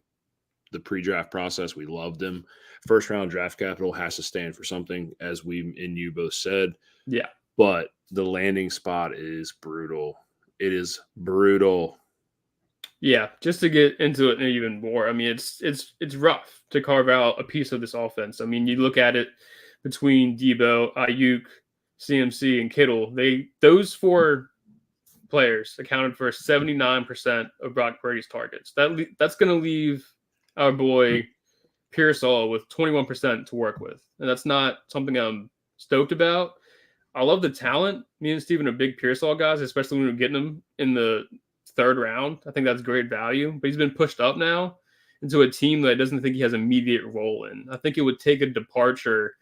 the pre-draft process, we loved him. First round draft capital has to stand for something, as we and you both said. Yeah. But the landing spot is brutal. It is brutal. Yeah, just to get into it even more. I mean, it's rough to carve out a piece of this offense. I mean, you look at it between Debo, Ayuk, CMC, and Kittle. Those 4 players accounted for 79% of Brock Purdy's targets. That's going to leave our boy Pearsall with 21% to work with, and that's not something I'm stoked about. I love the talent. Me and Steven are big Pearsall guys, especially when we're getting him in the third round. I think that's great value, but he's been pushed up now into a team that doesn't think he has immediate role in. I think it would take a departure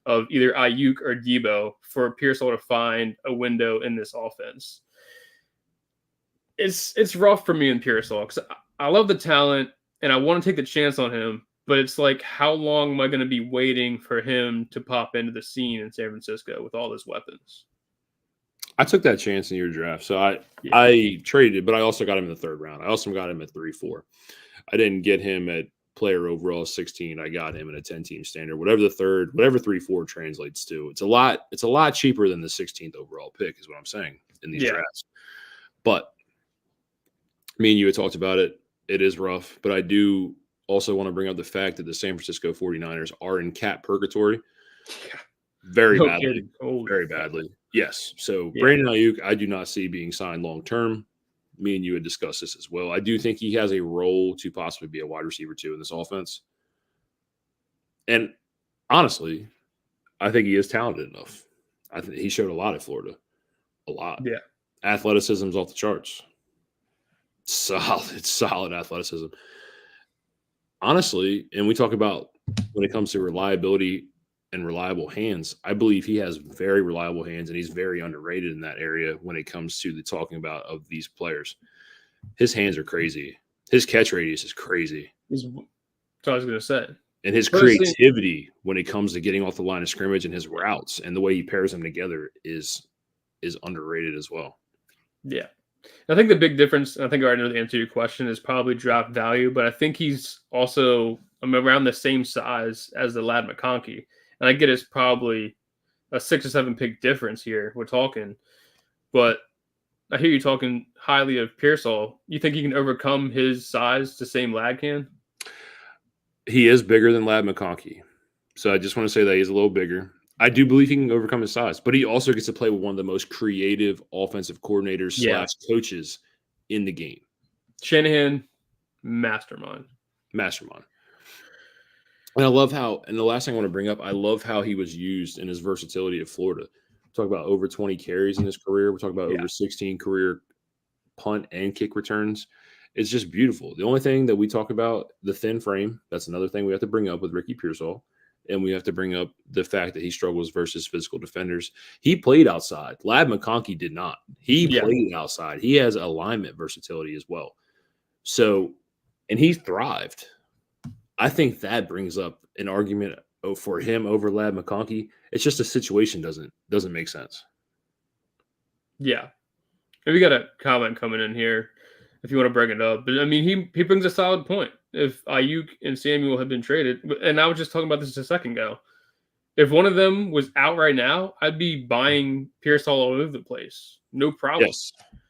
of either Ayuk or Debo for Pearsall to find a window in this offense. It's rough for me and Pearsall because I love the talent and I want to take the chance on him, but it's like, how long am I going to be waiting for him to pop into the scene in San Francisco with all his weapons? I took that chance in your draft. So I traded, but I also got him in the third round. I also got him at 3-4. I didn't get him at player overall 16. I got him in a 10-team standard. Whatever 3-4 translates to. It's a lot cheaper than the 16th overall pick, is what I'm saying in these drafts. But me and you had talked about it. It is rough, but I do also want to bring up the fact that the San Francisco 49ers are in cap purgatory. Very badly. Very badly. Yes. So Brandon Ayuk, I do not see being signed long-term. Me and you had discussed this as well. I do think he has a role to possibly be a wide receiver too in this offense. And honestly, I think he is talented enough. I think he showed a lot at Florida. A lot. Yeah. Athleticism's off the charts. Solid athleticism. Honestly, and we talk about when it comes to reliability and reliable hands, I believe he has very reliable hands and he's very underrated in that area when it comes to the talking about of these players. His hands are crazy. His catch radius is crazy. That's what I was going to say. And his creativity when it comes to getting off the line of scrimmage and his routes and the way he pairs them together is underrated as well. Yeah. I think the big difference, I think I already know the answer to your question, is probably draft value, but I think he's also around the same size as the Lad McConkey. And I get it's probably a 6 or 7 pick difference here. We're talking. But I hear you talking highly of Pearsall. You think he can overcome his size the same Lad can? He is bigger than Lad McConkey. So I just want to say that he's a little bigger. I do believe he can overcome his size, but he also gets to play with one of the most creative offensive coordinators / coaches in the game. Shanahan, mastermind. And I love how, and the last thing I want to bring up, I love how he was used in his versatility at Florida. Talk about over 20 carries in his career. We're talking about over 16 career punt and kick returns. It's just beautiful. The only thing that we talk about, the thin frame, that's another thing we have to bring up with Ricky Pearsall. And we have to bring up the fact that he struggles versus physical defenders. He played outside. Lad McConkey did not. He played outside. He has alignment versatility as well. So, and he thrived. I think that brings up an argument for him over Lad McConkey. It's just a situation doesn't make sense. Yeah. And we got a comment coming in here if you want to bring it up. But, I mean, he brings a solid point. If Ayuk and Samuel had been traded, and I was just talking about this a second ago, if one of them was out right now, I'd be buying Pearsall all over the place. No problem.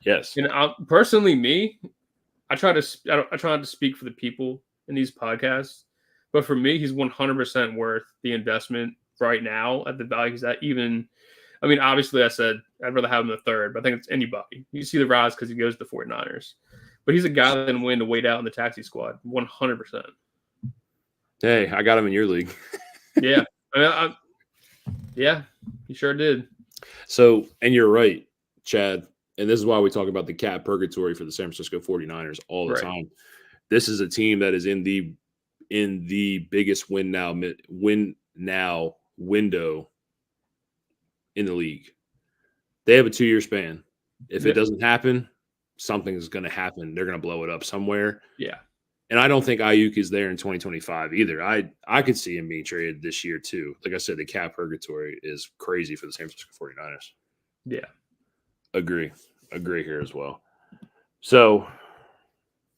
Yes. And personally, I try not to speak for the people in these podcasts, but for me, he's 100% worth the investment right now at the value he's at. Even, I mean, obviously I said I'd rather have him the third, but I think it's anybody. You see the rise because he goes to the 49ers. But he's a guy that can win to wait out in the taxi squad, 100%. Hey, I got him in your league. Yeah. Yeah, he sure did. So, and you're right, Chad. And this is why we talk about the cap purgatory for the San Francisco 49ers all the time. This is a team that is in the biggest win now window in the league. They have a 2-year span. If it doesn't happen, something is going to happen. They're going to blow it up somewhere. Yeah. And I don't think Ayuk is there in 2025 either. I could see him being traded this year too. Like I said, the cap purgatory is crazy for the San Francisco 49ers. Yeah. Agree here as well. So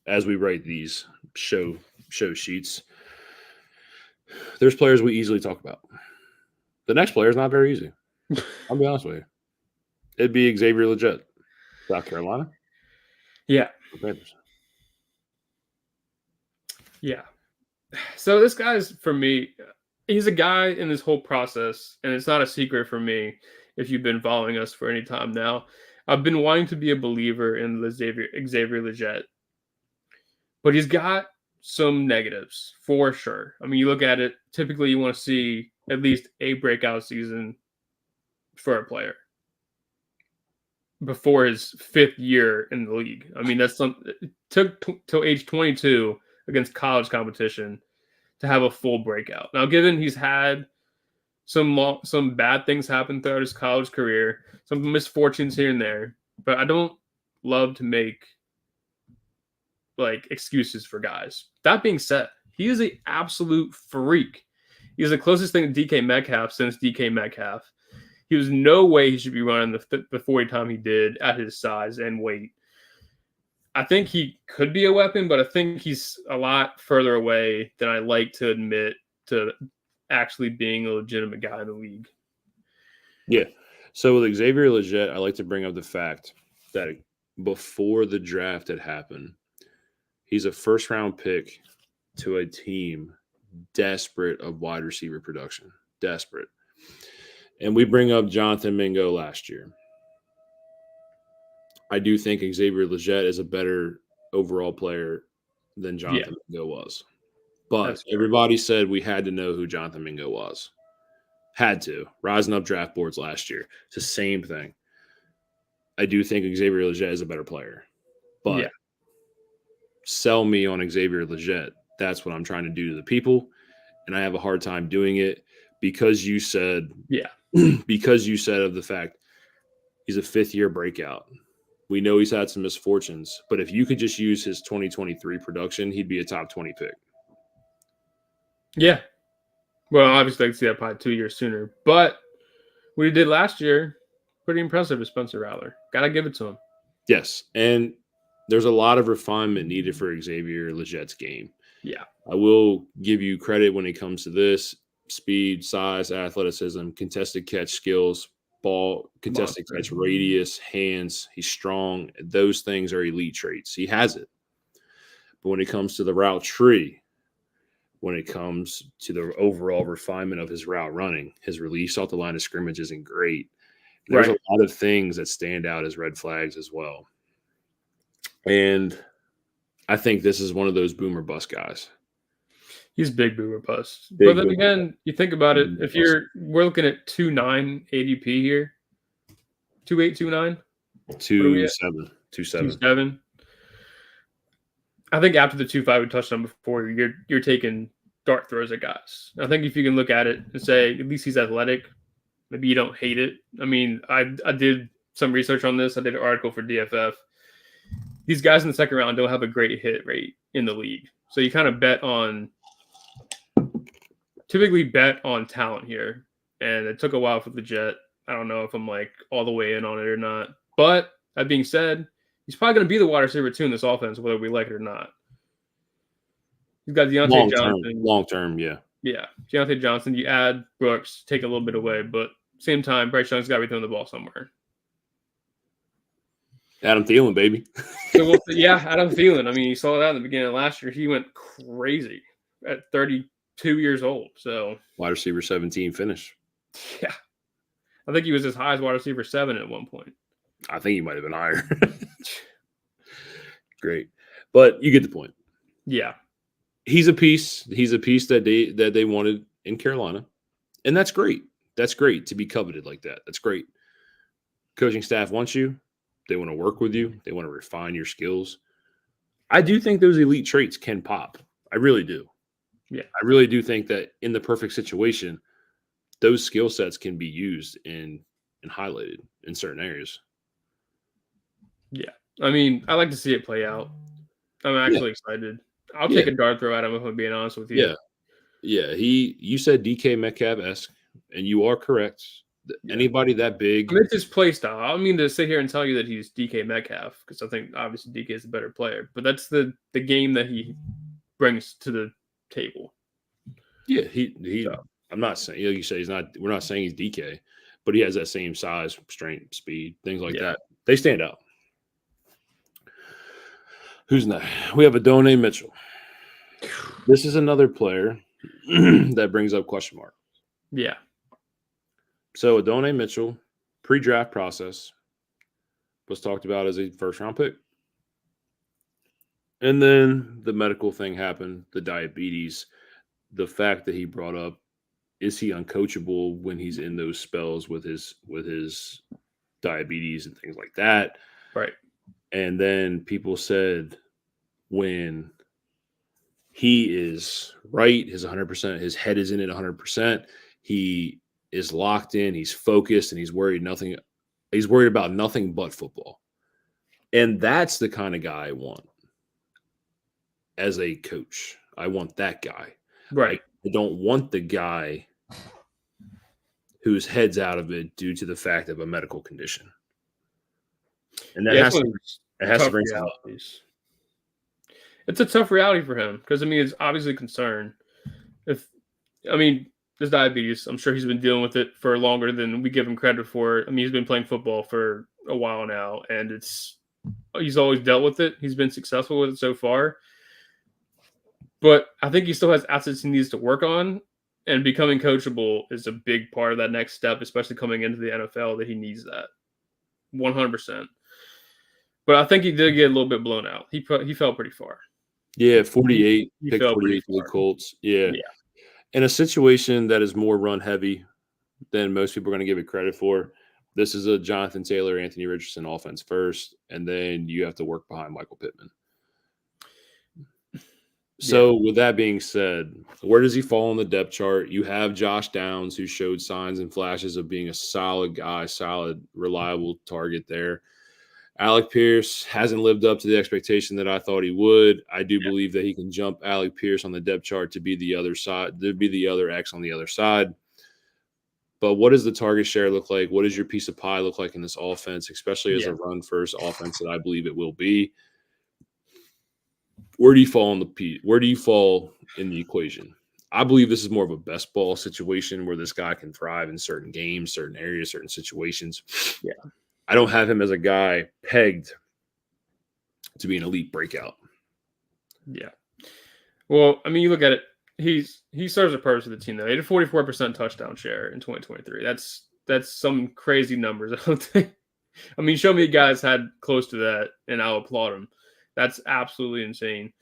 as we write these show sheets, there's players we easily talk about. The next player is not very easy. I'll be honest with you. It'd be Xavier Legette, South Carolina. Yeah. Yeah. So this guy's, for me, he's a guy in this whole process, and it's not a secret for me if you've been following us for any time now. I've been wanting to be a believer in Xavier Legette, but he's got some negatives for sure. I mean, you look at it, typically you want to see at least a breakout season for a player before his 5th year in the league. I mean, that's something. It took till age 22 against college competition to have a full breakout. Now, given he's had some bad things happen throughout his college career, some misfortunes here and there, but I don't love to make like excuses for guys. That being said, he is an absolute freak. He is the closest thing to DK Metcalf since DK Metcalf. He was no way he should be running the 40 time he did at his size and weight. I think he could be a weapon, but I think he's a lot further away than I like to admit to actually being a legitimate guy in the league. Yeah. So with Xavier Legette, I like to bring up the fact that before the draft had happened, he's a 1st-round pick to a team desperate of wide receiver production. Desperate. And we bring up Jonathan Mingo last year. I do think Xavier Legette is a better overall player than Jonathan Mingo was. But everybody said we had to know who Jonathan Mingo was. Had to. Rising up draft boards last year. It's the same thing. I do think Xavier Legette is a better player. But sell me on Xavier Legette. That's what I'm trying to do to the people. And I have a hard time doing it because you said because you said of the fact he's a fifth-year breakout. We know he's had some misfortunes, but if you could just use his 2023 production, he'd be a top 20 pick. Yeah. Well, obviously, I'd see that probably 2 years sooner. But what he did last year, pretty impressive with Spencer Rattler. Got to give it to him. Yes, and there's a lot of refinement needed for Xavier Legette's game. Yeah. I will give you credit when it comes to this. Speed, size, athleticism, contested catch skills, ball, contested catch radius, hands. He's strong. Those things are elite traits. He has it. But when it comes to the route tree, when it comes to the overall refinement of his route running, his release off the line of scrimmage isn't great. There's a lot of things that stand out as red flags as well. And I think this is one of those boomer bust guys. He's big boomer bust. But then again, you think about it, if we're looking at 2.9 ADP here. 2.8, 2.9? 2.7. 2.7. I think after the 2.5 we touched on before, you're taking dart throws at guys. I think if you can look at it and say, at least he's athletic, maybe you don't hate it. I mean, I did some research on this. I did an article for DFF. These guys in the second round don't have a great hit rate in the league. So you kind of typically bet on talent here. And it took a while for the Jet. I don't know if I'm like all the way in on it or not. But that being said, he's probably going to be the wide receiver 2 in this offense, whether we like it or not. He's got Deontay Johnson. Long term, yeah. Yeah. Deontay Johnson, you add Brooks, take a little bit away. But same time, Bryce Young's got to be throwing the ball somewhere. Adam Thielen, baby. So Adam Thielen. I mean, you saw that in the beginning of last year. He went crazy at 32 years old. So wide receiver 17 finish. Yeah. I think he was as high as wide receiver 7 at one point. I think he might have been higher. Great. But you get the point. Yeah. He's a piece. He's a piece that they wanted in Carolina. And that's great. That's great to be coveted like that. That's great. Coaching staff wants you. They want to work with you. They want to refine your skills. I do think those elite traits can pop. I really do. Yeah. I really do think that in the perfect situation, those skill sets can be used and highlighted in certain areas. Yeah. I mean, I like to see it play out. I'm actually excited. I'll take a dart throw at him if I'm being honest with you. Yeah. Yeah. You said DK Metcalf-esque, and you are correct. Anybody that big. I mean, it's his play style. I don't mean to sit here and tell you that he's DK Metcalf because I think obviously DK is the better player, but that's the game that he brings to the table. Yeah, I'm not saying, like you say, we're not saying he's DK, but he has that same size, strength, speed, things like that. They stand out. Who's next? We have Adonai Mitchell. This is another player that brings up question mark. Yeah. So Adonai Mitchell, pre-draft process, was talked about as a first-round pick. And then the medical thing happened, the diabetes, the fact that he brought up, is he uncoachable when he's in those spells with his diabetes and things like that? Right. And then people said when he is right, his 100%, his head is in it 100%, he is locked in, he's focused, and he's worried about nothing but football. And that's the kind of guy I want as a coach. I want that guy. Right. I don't want the guy whose head's out of it due to the fact of a medical condition. And that has to bring some up. It's a tough reality for him because, I mean, it's obviously a concern. His diabetes, I'm sure he's been dealing with it for longer than we give him credit for. I mean, he's been playing football for a while now, and he's always dealt with it. He's been successful with it so far. But I think he still has assets he needs to work on, and becoming coachable is a big part of that next step, especially coming into the NFL, that he needs that 100%. But I think he did get a little bit blown out. He fell pretty far. Yeah, 48. He pick fell 48 for the far. Colts. Yeah. In a situation that is more run heavy, than most people are going to give it credit for. This is a Jonathan Taylor, Anthony Richardson offense first, and then you have to work behind Michael Pittman. So, with that being said, where does he fall on the depth chart? You have Josh Downs, who showed signs and flashes of being a solid guy, solid, reliable target there. Alec Pierce hasn't lived up to the expectation that I thought he would. I do believe that he can jump Alec Pierce on the depth chart to be the other side, to be the other X on the other side. But what does the target share look like? What does your piece of pie look like in this offense, especially as a run-first offense that I believe it will be? Where do you fall where do you fall in the equation? I believe this is more of a best ball situation where this guy can thrive in certain games, certain areas, certain situations. Yeah. I don't have him as a guy pegged to be an elite breakout. Yeah. Well, I mean, you look at it, he serves a purpose for the team though. He had a 44% touchdown share in 2023. That's some crazy numbers. I don't think. I mean, show me guys had close to that, and I'll applaud him. That's absolutely insane.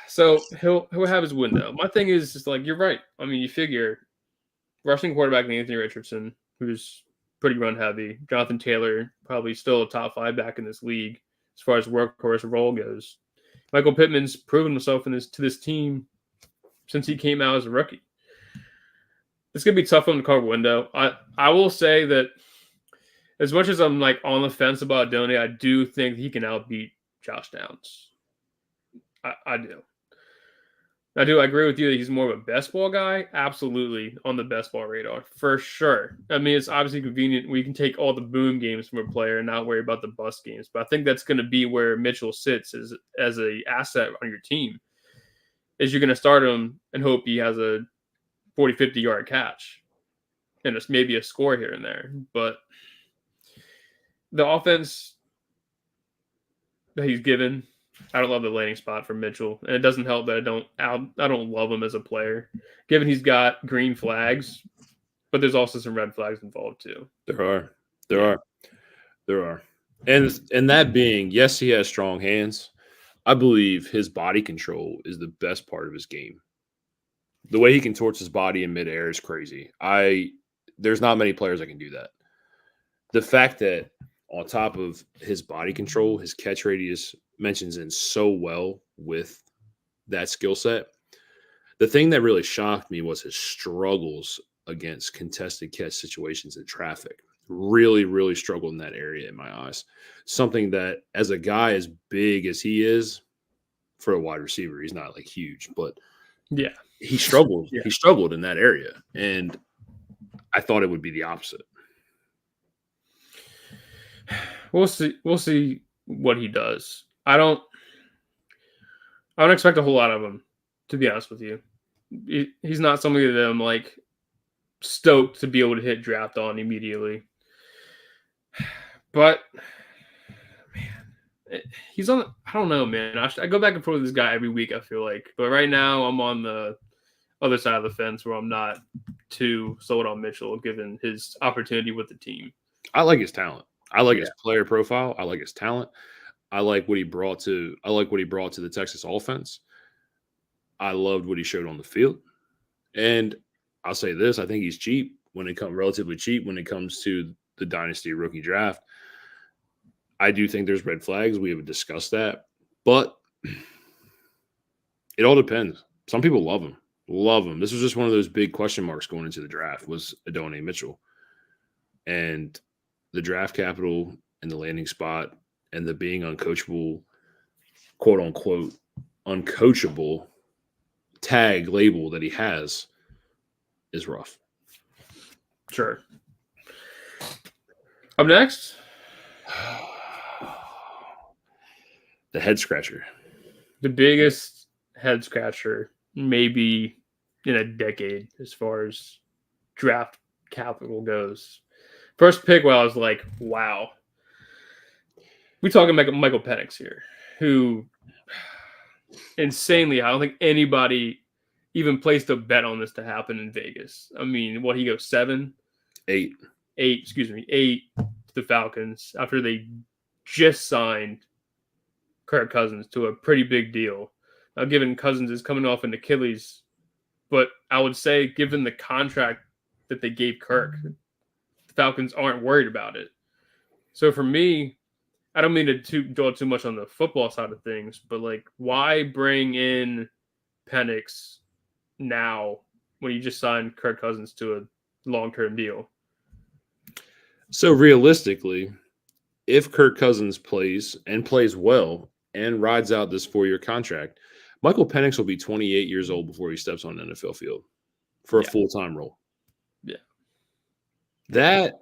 So he'll have his window. My thing is just like, you're right. I mean, you figure rushing quarterback Anthony Richardson, who's pretty run heavy. Jonathan Taylor, probably still a top 5 back in this league as far as workhorse role goes. Michael Pittman's proven himself to this team since he came out as a rookie. It's gonna be tough on the cover window. I will say that as much as I'm like on the fence about Donnie, I do think he can outbeat Josh Downs. I do. I agree with you that he's more of a best ball guy. Absolutely on the best ball radar for sure. I mean, it's obviously convenient. We can take all the boom games from a player and not worry about the bust games. But I think that's going to be where Mitchell sits as a asset on your team. Is you're going to start him and hope he has a 40, 50-yard catch. And it's maybe a score here and there. But the offense that he's given, I don't love the landing spot for Mitchell, and it doesn't help that I don't love him as a player, given he's got green flags, but there's also some red flags involved too. There are, and that being, yes, he has strong hands. I believe his body control is the best part of his game. The way he contorts his body in midair is crazy. There's not many players that can do that. The fact that on top of his body control, his catch radius mentions in so well with that skill set. The thing that really shocked me was his struggles against contested catch situations in traffic. Really, really struggled in that area in my eyes. Something that, as a guy as big as he is, for a wide receiver, he's not like huge, but he struggled. He struggled in that area, and I thought it would be the opposite. We'll see what he does. I don't expect a whole lot of him, to be honest with you. He's not somebody that I'm like stoked to be able to hit draft on immediately. But man, he's on. I don't know, man. I go back and forth with this guy every week, I feel like. But right now, I'm on the other side of the fence where I'm not too sold on Mitchell, given his opportunity with the team. I like his talent. I like his player profile. I like his talent. I like what he brought to the Texas offense. I loved what he showed on the field. And I'll say this, I think he's cheap relatively cheap when it comes to the Dynasty rookie draft. I do think there's red flags. We have discussed that. But it all depends. Some people love him. Love him. This was just one of those big question marks going into the draft was Adonai Mitchell. And the draft capital and the landing spot and the being uncoachable, quote unquote, uncoachable tag label that he has is rough. Sure. Up next, the head scratcher. The biggest head scratcher maybe in a decade as far as draft capital goes. First pick, I was like, wow. We talking about Michael Penix here, who insanely, I don't think anybody even placed a bet on this to happen in Vegas. I mean, he goes 8 to the Falcons after they just signed Kirk Cousins to a pretty big deal. Now, given Cousins is coming off an Achilles, but I would say given the contract that they gave Kirk. The Falcons aren't worried about it. So for me, I don't mean to dwell too much on the football side of things, but like, why bring in Penix now when you just signed Kirk Cousins to a long-term deal? So realistically, if Kirk Cousins plays well and rides out this 4-year contract, Michael Penix will be 28 years old before he steps on an NFL field for a full-time role. Yeah. That,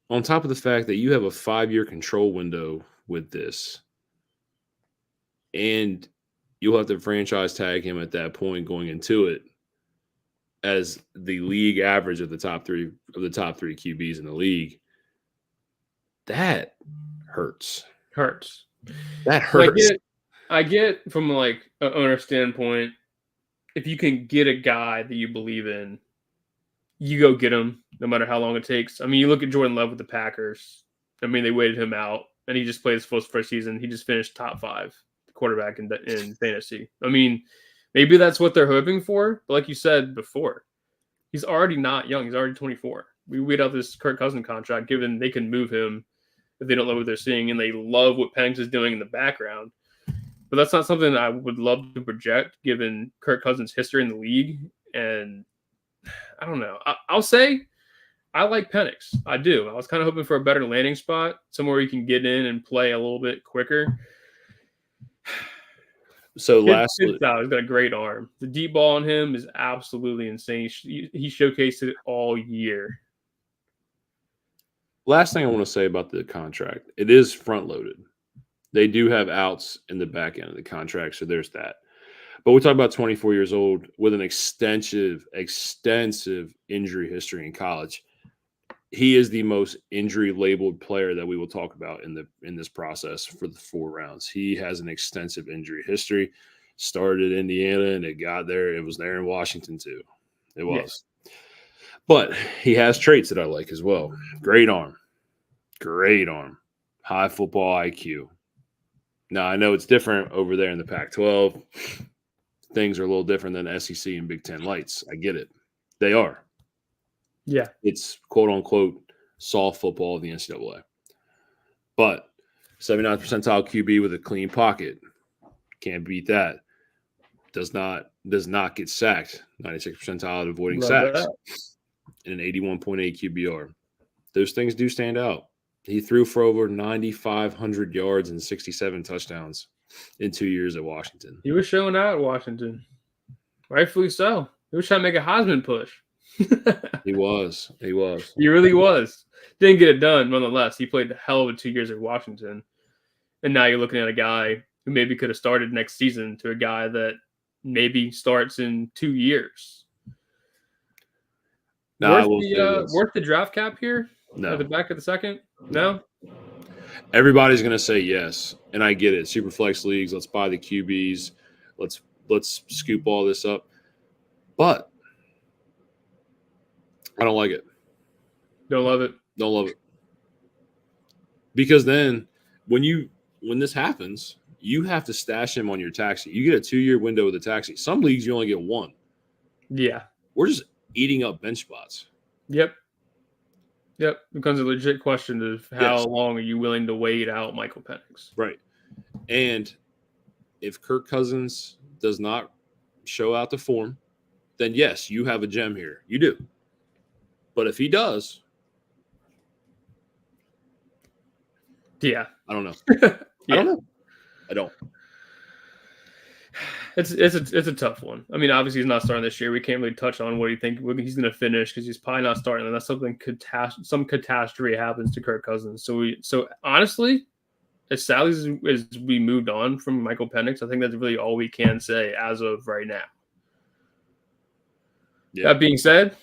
on top of the fact that you have a 5-year control window with this, and you'll have to franchise tag him at that point going into it as the league average of the top three QBs in the league. That hurts. That hurts. I get from like an owner standpoint, if you can get a guy that you believe in, you go get him no matter how long it takes. I mean, you look at Jordan Love with the Packers. I mean, they waited him out, and he just played his first season. He just finished top 5 quarterback in Dynasty. I mean, maybe that's what they're hoping for. But like you said before, he's already not young. He's already 24. We wait out this Kirk Cousins contract, given they can move him if they don't love what they're seeing, and they love what Penix is doing in the background. But that's not something I would love to project, given Kirk Cousins' history in the league. And I don't know. I'll say I like Penix. I do. I was kind of hoping for a better landing spot, somewhere where you can get in and play a little bit quicker. So lastly, he's got a great arm. The deep ball on him is absolutely insane. He showcased it all year. Last thing I want to say about the contract, it is front-loaded. They do have outs in the back end of the contract, so there's that. But we talk about 24 years old with an extensive injury history in college. He is the most injury-labeled player that we will talk about in this process for the 4 rounds. He has an extensive injury history. Started in Indiana, and it got there. It was there in Washington, too. It was. Yes. But he has traits that I like as well. Great arm. High football IQ. Now, I know it's different over there in the Pac-12. Things are a little different than SEC and Big Ten lights. I get it. They are. Yeah. It's quote-unquote soft football of the NCAA. But 79th percentile QB with a clean pocket. Can't beat that. Does not get sacked. 96th percentile at avoiding sacks. And an 81.8 QBR. Those things do stand out. He threw for over 9,500 yards and 67 touchdowns in 2 years at Washington. He was showing out at Washington. Rightfully so. He was trying to make a Heisman push. He was. He really was. Didn't get it done, nonetheless. He played the hell of a 2 years at Washington. And now you're looking at a guy who maybe could have started next season to a guy that maybe starts in 2 years. Now, worth the draft cap here? No. At the back of the second? No? Everybody's going to say yes, and I get it. Superflex leagues, let's buy the QBs. Let's scoop all this up. But I don't like it. Don't love it. Don't love it. Because then when this happens, you have to stash him on your taxi. You get a 2-year window with a taxi. Some leagues you only get 1. Yeah. We're just eating up bench spots. Yep. It becomes a legit question of how long are you willing to wait out Michael Penix? Right. And if Kirk Cousins does not show out the form, then yes, you have a gem here. You do. But if he does, yeah. I don't know. Yeah. I don't. It's a tough one. I mean, obviously he's not starting this year. We can't really touch on what do you think he's going to finish because he's probably not starting unless some catastrophe happens to Kirk Cousins. So honestly, as sadly as we moved on from Michael Penix, I think that's really all we can say as of right now. Yeah. That being said,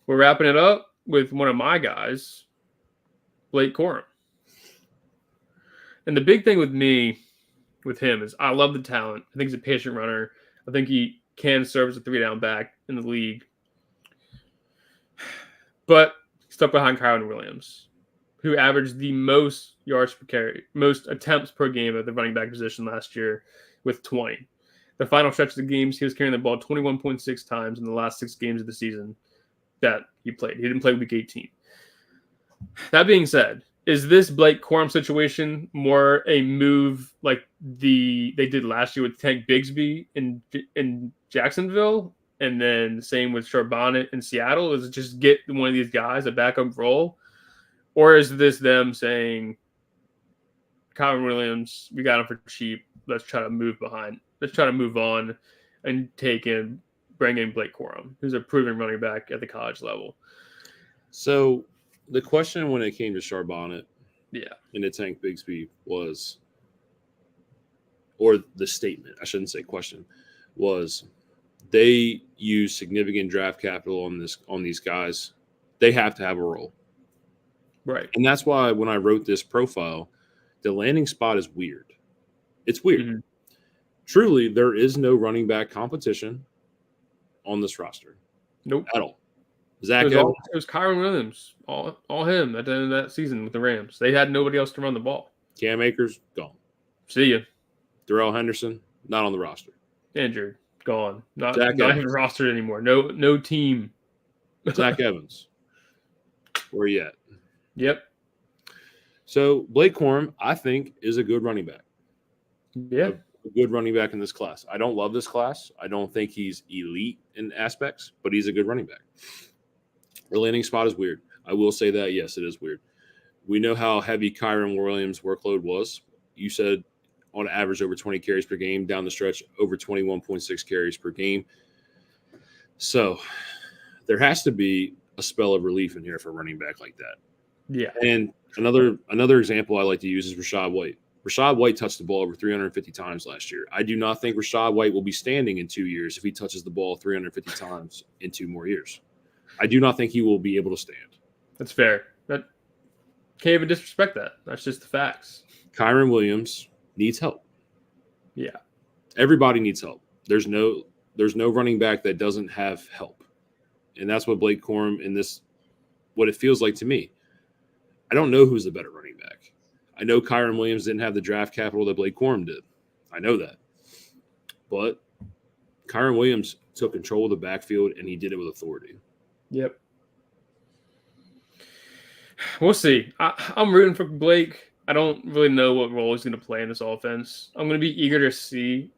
we're wrapping it up with one of my guys, Blake Corum. And the big thing with him is I love the talent. I think he's a patient runner. I think he can serve as a 3-down back in the league. But stuck behind Kyron Williams, who averaged the most yards per carry, most attempts per game at the running back position last year with 20. The final stretch of the games, he was carrying the ball 21.6 times in the last 6 games of the season. that he played. He didn't play week 18. That being said, is this Blake Corum situation more a move like they did last year with Tank Bigsby in Jacksonville, and then same with Charbonnet in Seattle? Is it just get one of these guys a backup role, or is this them saying, Kyron Williams, we got him for cheap. Let's try to move behind. Let's try to move on and bring in Blake Corum, who's a proven running back at the college level. So the question when it came to Charbonnet, yeah, and the Tank Bigsby was, or the statement, I shouldn't say question, was they use significant draft capital on these guys. They have to have a role. Right. And that's why when I wrote this profile, the landing spot is weird. It's weird. Mm-hmm. Truly, there is no running back competition on this roster. Nope. At all. It was Kyron Williams, all him at the end of that season with the Rams. They had nobody else to run the ball. Cam Akers, gone. See ya. Darrell Henderson, not on the roster. Injured, gone. Not even rostered anymore. No team. Zach Evans. Where you at? Yep. So Blake Corum, I think, is a good running back. Yeah. A good running back in this class. I don't love this class. I don't think he's elite in aspects, but he's a good running back. The landing spot is weird. I will say that, yes, it is weird. We know how heavy Kyron Williams' workload was. You said on average over 20 carries per game, down the stretch over 21.6 carries per game. So there has to be a spell of relief in here for a running back like that. Yeah. And another example I like to use is Rachaad White. Rachaad White touched the ball over 350 times last year. I do not think Rachaad White will be standing in 2 years if he touches the ball 350 times in 2 more years. I do not think he will be able to stand. That's fair. That can't even disrespect that. That's just the facts. Kyron Williams needs help. Yeah. Everybody needs help. There's no running back that doesn't have help. And that's what Blake Corum what it feels like to me. I don't know who's the better running back. I know Kyron Williams didn't have the draft capital that Blake Corum did. I know that. But Kyron Williams took control of the backfield, and he did it with authority. Yep. We'll see. I'm rooting for Blake. I don't really know what role he's going to play in this offense. I'm going to be eager to see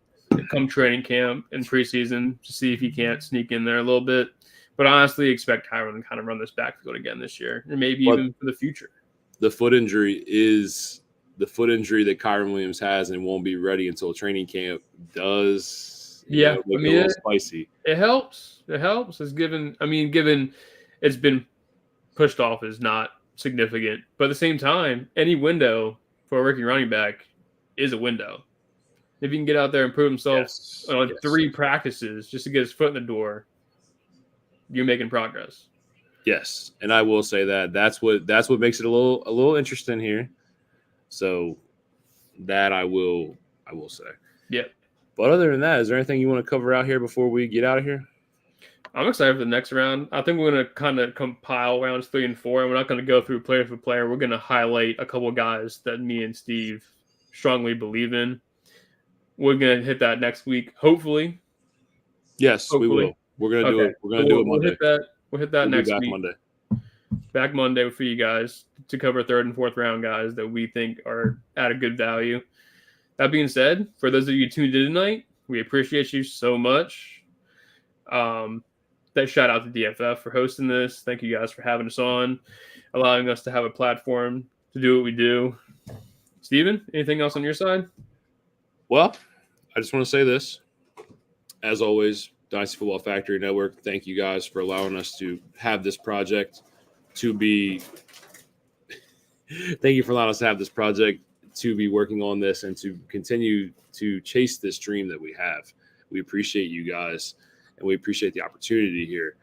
come training camp and preseason to see if he can't sneak in there a little bit. But I honestly expect Kyron to kind of run this backfield again this year, and maybe even for the future. The foot injury is the foot injury that Kyron Williams has and won't be ready until training camp does. Yeah, make it a little spicy. It helps. It helps. Given it's been pushed off is not significant, but at the same time, any window for a rookie running back is a window. If he can get out there and prove himself on 3 practices just to get his foot in the door, you're making progress. Yes, and I will say that's what makes it a little interesting here. So that I will say. Yep. But other than that, is there anything you want to cover out here before we get out of here? I'm excited for the next round. I think we're going to kind of compile rounds 3 and 4, and we're not going to go through player for player. We're going to highlight a couple of guys that me and Steve strongly believe in. We're going to hit that next week, hopefully. Yes, hopefully. We will. We're going to do it. We're going to do it Monday. We'll hit that next week. Monday. Back Monday for you guys to cover 3rd and 4th round guys that we think are at a good value. That being said, for those of you tuned in tonight, we appreciate you so much. That shout out to DFF for hosting this. Thank you guys for having us on, allowing us to have a platform to do what we do. Steven, anything else on your side? Well, I just want to say this. As always, Dynasty Football Factory Network, thank you guys for allowing us to have this project to be – thank you for allowing us to have this project to be working on this and to continue to chase this dream that we have. We appreciate you guys, and we appreciate the opportunity here.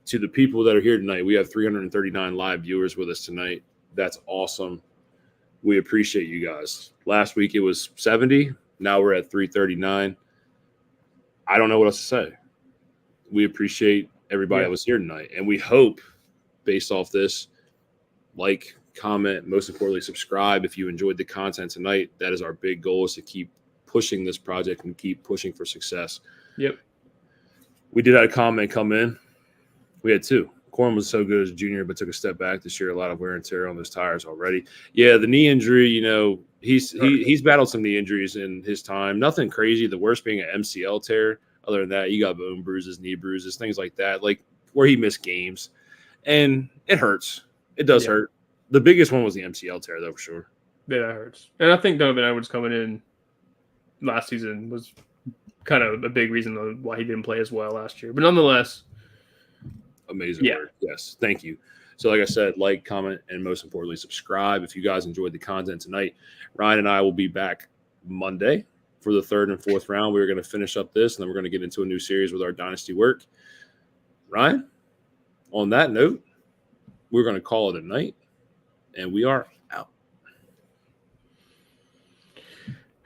To the people that are here tonight, we have 339 live viewers with us tonight. That's awesome. We appreciate you guys. Last week it was 70. Now we're at 339. I don't know what else to say. We appreciate everybody that was here tonight. And we hope, based off this, like, comment, most importantly, subscribe if you enjoyed the content tonight. That is our big goal, is to keep pushing this project and keep pushing for success. Yep. We did have a comment come in. We had 2. Corum was so good as a junior, but took a step back this year. A lot of wear and tear on those tires already. Yeah, the knee injury, he's battled some knee injuries in his time. Nothing crazy. The worst being an MCL tear. Other than that, you got bone bruises, knee bruises, things like that, like where he missed games. And it hurts. It does hurt. The biggest one was the MCL tear, though, for sure. Yeah, that hurts. And I think Donovan Edwards coming in last season was kind of a big reason why he didn't play as well last year. But nonetheless, amazing work. Yes, thank you. So like I said, like, comment, and most importantly, subscribe if you guys enjoyed the content tonight. Ryan and I will be back Monday for the 3rd and 4th round. We're going to finish up this, and then we're going to get into a new series with our Dynasty work. Ryan, on that note, we're going to call it a night, and we are